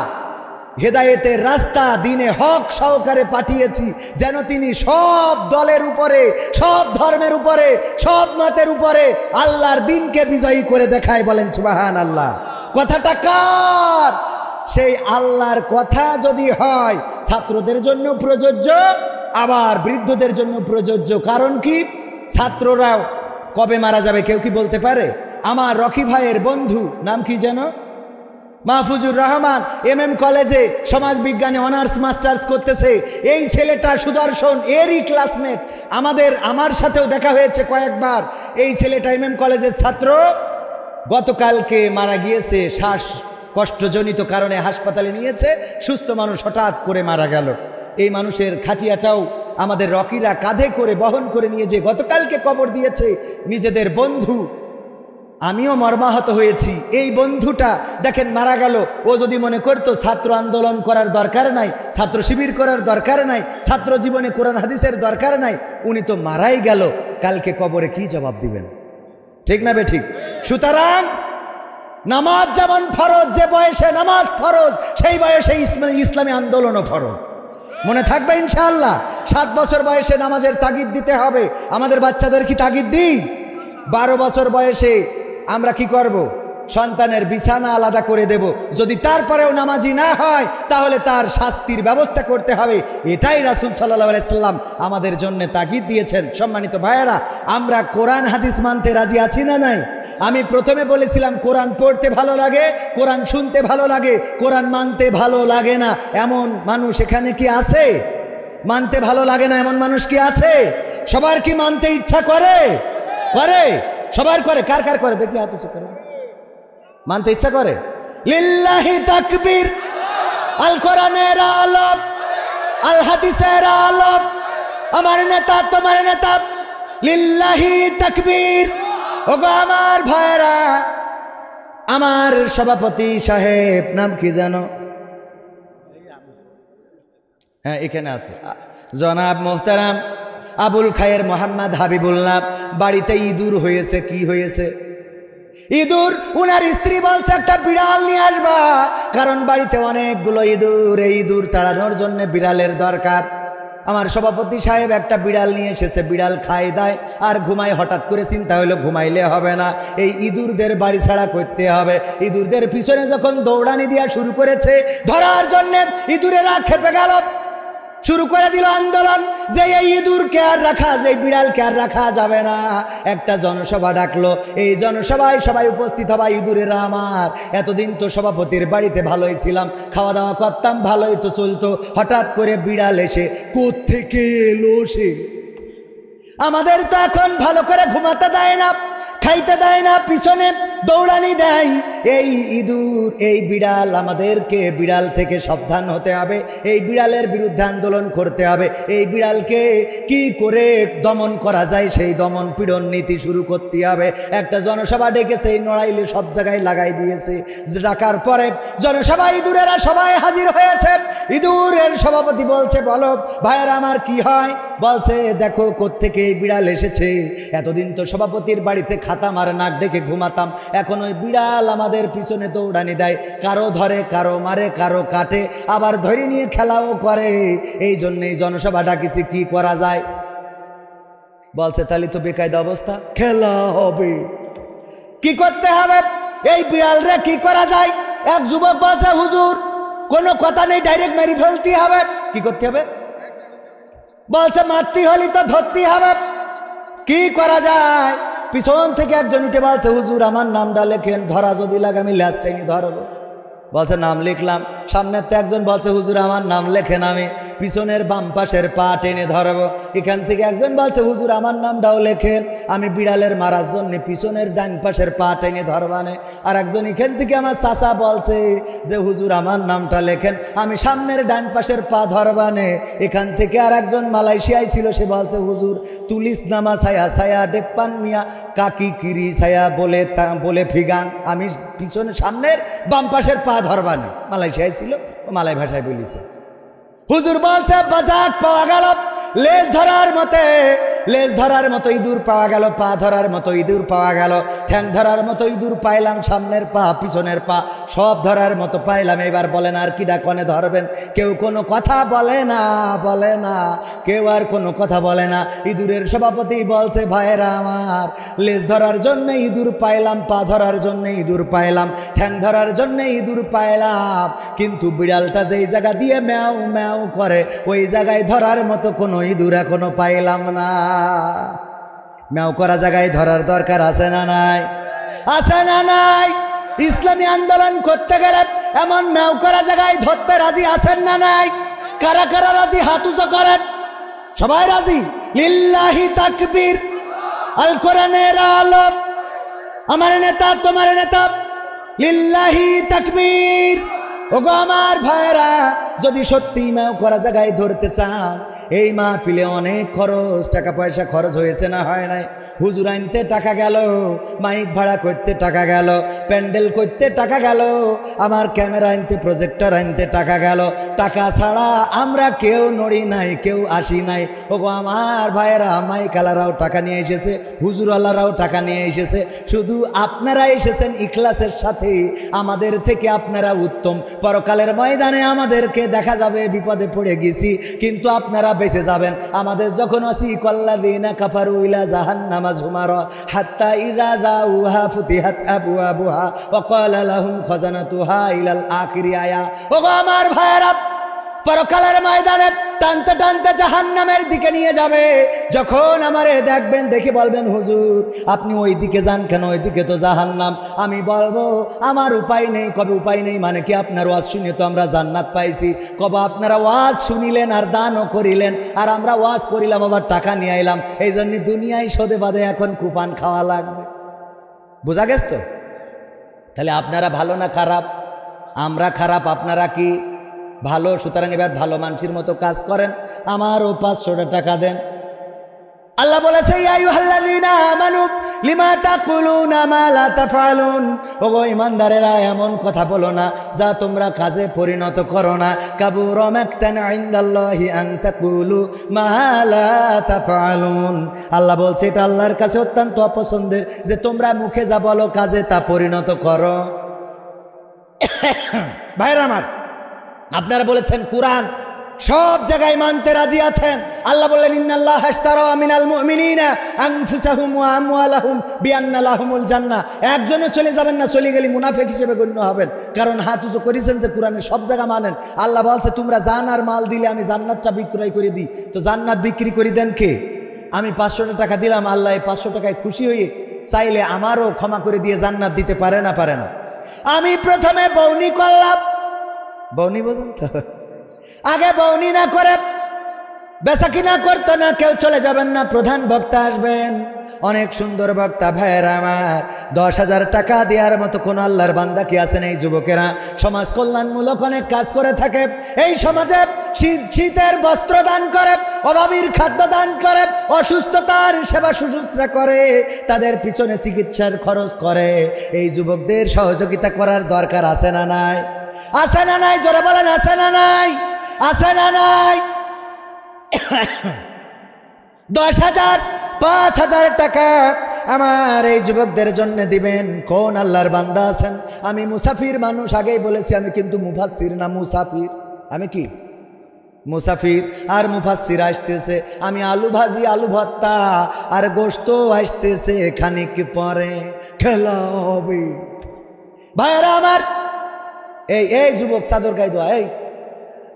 হেদায়েতের রাস্তা, দিনে হক সহকারে পাঠিয়েছি, যেন তিনি সব দলের উপরে, সব ধর্মের উপরে, সব মতের উপরে আল্লাহর দিনকে বিজয়ী করে দেখায়। বলেন সুবহানাল্লাহ। কথাটা কার? সেই আল্লাহর কথা যদি হয় ছাত্রদের জন্য প্রযোজ্য, আবার বৃদ্ধদের জন্য প্রযোজ্য। কারণ কি? ছাত্ররাও কবে মারা যাবে কেউ কি বলতে পারে? আমার রকি ভাইয়ের বন্ধু, নাম কি যেন, মাহফুজুর রহমান, MM কলেজে সমাজ বিজ্ঞানে অনার্স মাস্টার্স করতেছে। এই ছেলেটা সুদর্শন, এরই ক্লাসমেট, আমার সাথেও দেখা হয়েছে কয়েকবার। এই ছেলেটা MM কলেজের ছাত্র, গতকালকে মারা গিয়েছে, শ্বাস কষ্টজনিত কারণে হাসপাতালে নিয়েছে, সুস্থ মানুষ হঠাৎ করে মারা গেল। এই মানুষের খাটিয়াটাও আমাদের রকিরা কাঁধে করে বহন করে নিয়ে যে গতকালকে কবর দিয়েছে নিজেদের বন্ধু। আমিও মর্মাহত হয়েছি। এই বন্ধুটা দেখেন মারা গেল, ও যদি মনে করতো ছাত্র আন্দোলন করার দরকার নাই, ছাত্র শিবির করার দরকার নাই, ছাত্র জীবনে কোরআন হাদিসের দরকার নাই, উনি তো মারাই গেল, কালকে কবরে কি জবাব দিবেন? ঠিক না বে ঠিক? সুতরাং নামাজ যেমন ফরজ, যে বয়সে নামাজ ফরজ সেই বয়সে ইসলামী আন্দোলনও ফরজ। মনে থাকবে ইনশাআল্লাহ। 7 বছর বয়সে নামাজের তাগিদ দিতে হবে। আমাদের বাচ্চাদের কি তাগিদ দিই? 12 বছর বয়সে আমরা কি করব? সন্তানের বিছানা আলাদা করে দেব, যদি তারপরেও নামাজি না হয় তাহলে তার শাস্তির ব্যবস্থা করতে হবে। এটাই রাসূল সাল্লাল্লাহু আলাইহি সাল্লাম আমাদের জন্য তাগিদ দিয়েছেন। সম্মানিত ভাইয়েরা, আমরা কোরআন হাদিস মানতে রাজি আছি না নাই? আমি প্রথমে বলেছিলাম কোরআন পড়তে ভালো লাগে, কোরআন শুনতে ভালো লাগে, কোরআন মানতে ভালো লাগে না এমন মানুষ এখানে কি আছে? মানতে ভালো লাগে না এমন মানুষ কি আছে? সবার কি মানতে ইচ্ছা করে? করে, সবার করে। কার কার করে দেখি হাত উঁচু করে। মানতে ইচ্ছা করে? লিল্লাহি তাকবীর। আল কোরআনের আলম, আল হাদিসের আলম, আমার নেতা তোমার নেতা, লিল্লাহি তাকবীর। ওগো আমার ভাইরা, আমার সভাপতি সাহেব নাম কি জানো? হ্যাঁ এখানে আছে, জনাব মোহতারাম আবুল খায়ের মোহাম্মদ হাবিবুল্লাহ। বাড়িতে ইঁদুর হয়েছে। কি হয়েছে? ইঁদুর। উনার স্ত্রী বলছে একটা বিড়াল নিয়ে আসবা, কারণ বাড়িতে অনেকগুলো ইঁদুর, এই ইঁদুর তাড়ানোর জন্য বিড়ালের দরকার। আমার সভাপতি সাহেব একটা বিড়াল নিয়ে এসেছে। বিড়াল খায় দায় আর ঘুমায়। হঠাৎ করে চিন্তা হলো ঘুমাইলে হবে না, এই ইঁদুরদের বাড়ি ছাড়া করতে হবে। ইঁদুরদের পিছনে যখন দৌড়ানি দেওয়া শুরু করেছে ধরার জন্যে, ইঁদুরেরা খেপে গেল, শুরু করে দিল আন্দোলন যে এই ইঁদুরকে আর রাখা, যে বিড়ালকে আর রাখা যাবে না। একটা জনসভা ডাকলো। এই জনসভায় সবাই উপস্থিত হবা। ইঁদুরেরা আমার, এতদিন তো সভাপতির বাড়িতে ভালোই ছিলাম, খাওয়া দাওয়া করতাম, ভালোই তো চলতো। হঠাৎ করে বিড়াল এসে কোত্থেকে এলো সে? আমাদের তো এখন ভালো করে ঘুমাতে দেয় না, খাইতে দেয় না, পিছনে দৌড়ানি দেয়। এই ইঁদুর, এই বিড়াল, আমাদেরকে বিড়াল থেকে সাবধান হতে হবে, এই বিড়ালের বিরুদ্ধে আন্দোলন করতে হবে। এই বিড়ালকে কি করে দমন করা যায় সেই দমন পীড়ন নীতি শুরু করতে হবে। একটা জনসভা ডেকেছে, এই নড়াইলে সব জায়গায় লাগাই দিয়েছে। ডাকার পরে জনসভা, ইঁদুরেরা সবাই হাজির হয়েছে। ইঁদুরের সভাপতি বলছে, বলো ভাইয়েরা আমার কি হয়? বলছে দেখো কোত্থেকে এই বিড়াল এসেছে। এতদিন তো সভাপতির বাড়িতে খাতাম আর নাক ডেকে ঘুমাতাম, এখন ওই বিড়াল আমাদের পিছনে দৌড়ানি দেয়, কারো ধরে, কারো মারে, কারো কাটে, আবার ধরে নিয়ে খেলাও করে। এই জন্যই জনসভা ডাকিছি, কি করা যায়? বলছে তাহলে তো বেকায়দা অবস্থা, খেলা হবে। কি করতে হবে? এই বিড়াল রে কি করা যায়? এক যুবক বলছে হুজুর কোনো কথা নেই, ডাইরেক্ট মেরে ফেলতে হবে। কি করতে হবে? বলছে মারতে হলে তো ধরতে হবে। কি করা যায়? পিছন থেকে একজন উঠে বলছে হুজুর আমার নামটা লেখেন, ধরা যদি লাগে আমি ল্যাস টাইনি ধরবো। বলছে নাম লিখলাম। সামনের তো একজন বলছে হুজুর আমার নাম লেখেন, আমি পিছনের বাম পাশের পা টেনে ধরবো। এখান থেকে একজন বলছে হুজুর আমার নামটাও লেখেন, আমি বিড়ালের মারার জন্য পিছনের ডান পাশের পা টেনে ধরবানে। আর একজন এখান থেকে আমার চাচা বলছে যে হুজুর আমার নামটা লেখেন, আমি সামনের ডান পাশের পা ধরবানে। এখান থেকে আর একজন মালয়েশিয়ায় ছিল, সে বলছে হুজুর তুলিস নামা ছায়া ছায়া ডেপ্পান মিয়া কাকি কিরি ছায়া বলে ফিগাং, আমি পিছনে সামনের বাম পাশের পা ধরবানে। মালয়েশিয়ায় ছিল, ও মালয় ভাষায় বলিছে। হুজুর বলছে বাজাক পাওয়া গেল, লেজ ধরার মতে, লেজ ধরার মতো ইঁদুর পাওয়া গেল, পা ধরার মতো ইঁদুর পাওয়া গেল, ঠ্যাং ধরার মতো ইঁদুর পাইলাম, সামনের পা পিছনের পা সব ধরার মতো পাইলাম। এবার বলেন আর কি ডাকনে ধরবেন? কেউ কোনো কথা বলে না, বলে না, কেউ আর কোনো কথা বলে না। ইঁদুরের সভাপতি বলছে ভাইয়েরা আমার, লেজ ধরার জন্য ইঁদুর পাইলাম, পা ধরার জন্য ইঁদুর পাইলাম, ঠ্যাং ধরার জন্য ইঁদুর পাইলাম, কিন্তু বিড়ালটা যেই জায়গা দিয়ে ম্যাও ম্যাও করে ওই জায়গায় ধরার মতো কোনো ইঁদুর এখনো পাইলাম না। ম্যাও করা জায়গায় ধরার দরকার আছে না নাই? আছে না নাই? ইসলামী আন্দোলন করতে গেলে এমন ম্যাও করা জায়গায় ধরতে রাজি আছেন না নাই? কারা কারা রাজি হাত উঁচু করেন। সবাই রাজি? লিল্লাহি তাকবীর। আল কোরআনের আলম, আমার নেতা তোমার নেতা, লিল্লাহি তাকবীর। ওগো আমার ভাইরা, যদি সত্যি ম্যাও করা জায়গায় ধরতে চান, এই মাহফিলে অনেক খরচ, টাকা পয়সা খরচ হয়েছে না হয় নাই? হুজুর আনতে টাকা গেল, মাইক ভাড়া করতে টাকা গেল, প্যান্ডেল করতে টাকা গেল, আমার ক্যামেরা আনতে, প্রজেক্টর আনতে টাকা গেল। টাকা ছাড়া আমরা কেউ নড়ি নাই, কেউ আসি নাই। ওগো আমার ভাইয়েরা, মাইকালারাও টাকা নিয়ে এসেছে, হুজুরওয়ালারাও টাকা নিয়ে এসেছে, শুধু আপনারা এসেছেন ইখলাসের সাথে। আমাদের থেকে আপনারা উত্তম। পরকালের ময়দানে আমাদেরকে দেখা যাবে বিপদে পড়ে গেছি, কিন্তু আপনারা বেঁচে যাবেন। আমাদের যখন ওয়াসিকাল্লাযীনা কাফারু ইলা জাহান্নামা যুমারা হাত্তা ইযা যাউহা ফুতিহাত আবওয়াবুহা ওয়া ক্বালা লাহুম খাজানাতুহা ইলাল আখিরি আয়া। ওগো আমার ভাইরা, পরকালের ময়দানে টানতে টানতে জাহান্নামের দিকে নিয়ে যাবে। যখন আমারে দেখবেন, দেখে বলবেন হুজুর আপনি ওই দিকে যান কেন, ওই দিকে তো জাহান্নাম। আমি বলবো আমার উপায় নেই। কবে উপায় নেই মানে কি? আপনার ওয়াজ শুনে তো আমরা জান্নাত পাইছি। কবে আপনারা ওয়াজ শুনিলেন আর দানও করিলেন, আর আমরা ওয়াজ করিলাম আবার টাকা নিয়ে আইলাম। এই জন্য দুনিয়ায় সদে বাদে এখন কুপান খাওয়া লাগবে। বোঝা গেছ তো? তাহলে আপনারা ভালো না খারাপ? আমরা খারাপ, আপনারা কি ভালো? সুতরাং এবার ভালো মানুষের মতো কাজ করেন, আমারও 500 টাকা দেন। আল্লাহ বলেছে ইয়া আইয়ুহাল্লাযীনা আমানু লিমা তাকুলুনা মা লা তাফআলুন। ওগো ঈমানদারেরা, এমন কথা বলো না যা তোমরা কাজে পরিণত করো না। কাবুরা মাকতান ইনদাল্লাহি আন তাকুলু মা লা তাফআলুন। আল্লাহ বলছে এটা আল্লাহর কাছে অত্যন্ত অপছন্দের যে তোমরা মুখে যা বলো কাজে তা পরিণত করো। ভাইরা আমার, আপনারা বলেছেন কোরআন সব জায়গায় মানতে রাজি আছেন। আল্লাহ বললেন ইন্নাল্লাহা আশতারা মিনাল মুমিনিনা আনফুসাহুম ওয়া আমওয়ালাহুম বিআন্না লাহুমুল জান্নাহ। একজনে চলে যাবেন না, চলে গেলে মুনাফিক হিসেবে গণ্য হবেন। কারণ হাত উঁচু করেছেন যে কোরআনের সব জায়গা মানেন। আল্লাহ বলছে তোমরা জান আর মাল দিলে আমি জান্নাতটা বিক্রয় করে দিই। তো জান্নাত বিক্রি করে দেন কে? আমি 500 টাকা দিলাম, আল্লাহ এই 500 টাকায় খুশি হয়ে চাইলে আমারও ক্ষমা করে দিয়ে জান্নাত দিতে পারে না? পারে না? আমি প্রথমে বউনি করলাম, বউনি বোঝেন তো, আগে বউনি না করে বেচা কিনা করতো না কেউ। চলে যাবেন না, প্রধান বক্তা আসবেন, অনেক সুন্দর বক্তা। ভাইয়েরা আমার, 10,000 টাকা দেওয়ার মতো কোন আল্লাহর বান্দা কি আছেন? এই যুবকেরা সমাজ কল্যাণমূলক অনেক কাজ করে থাকে। এই সমাজে শীতের বস্ত্র দান করে, অভাবীর খাদ্য দান করে, অসুস্থতার সেবা শুশ্রূষা করে, তাদের পিছনে চিকিৎসার খরচ করে। এই যুবকদের সহযোগিতা করার দরকার আছে না নাই? আছে না নাই? জোরে বলেন আছে না নাই? আছে না নাই? 10,000 5,000 টাকা আমার এই যুবকদের জন্য দিবেন। কোন আল্লাহর বান্দা আছেন? আমি মুসাফির মানুষ, আগেই বলেছি আমি কিন্তু মুফাসসির না, মুসাফির। আমি কি মুসাফির আর মুফাসসির আসতেছে। আমি আলু ভাজি, আলু ভর্তা আর গোশত আসতেছে খানিক পরে খেলা হবে। ভাইরা আমার, এই যুবক চাদর গায়ে দোয়া,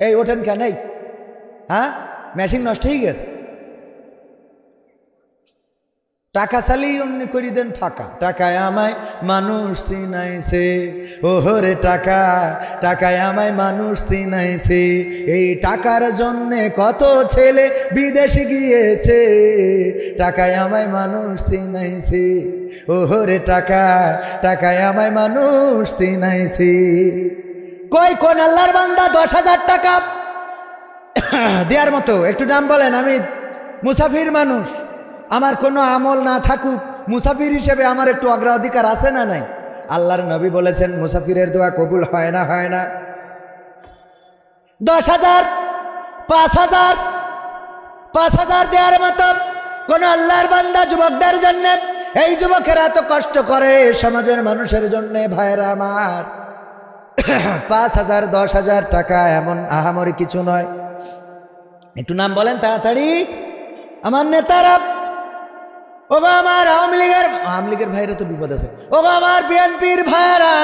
এই ওঠেন কেন? এই হ্যাঁ, মেশিন নষ্ট হয়ে গেছে। টাকা চালিয়ে অমনি করি দেন ফাঁকা। টাকায় আমায় মানুষ চিনাইছে, ওহরে টাকা, টাকায় আমায় মানুষ চিনাইছে। এই টাকার জন্যে কত ছেলে বিদেশে গিয়েছে, টাকায় আমায় মানুষ চিনাইছে, ওহরে টাকা, টাকায় আমায় মানুষ চিনাইছে। কই কোন আল্লাহর বান্দা 10,000 টাকা দেওয়ার মতো? একটু নাম বলেন। আমি মুসাফির মানুষ, আমার কোনো আমল না থাকুক, মুসাফির হিসেবে আমার একটু অগ্রাধিকার আছে না নাই? আল্লাহর নবী বলেছেন মুসাফিরের দোয়া কবুল হয় না, হয় না? 10,000 5,000 দেওয়ার মতো কোন আল্লাহর বান্দা যুবকদের জন্য? এই যুবকেরা এত কষ্ট করে সমাজের মানুষের জন্য। ভাইরা আমার, 5,000 10,000 টাকা এমন আহামরি কিছু নয়। একটু নাম বলেন তাড়াতাড়ি আমার নেতারা। ও আমার আওয়ামী লীগের ভাইরা তো বিপদ আছে। ও আমার বিএনপির ভাইরা,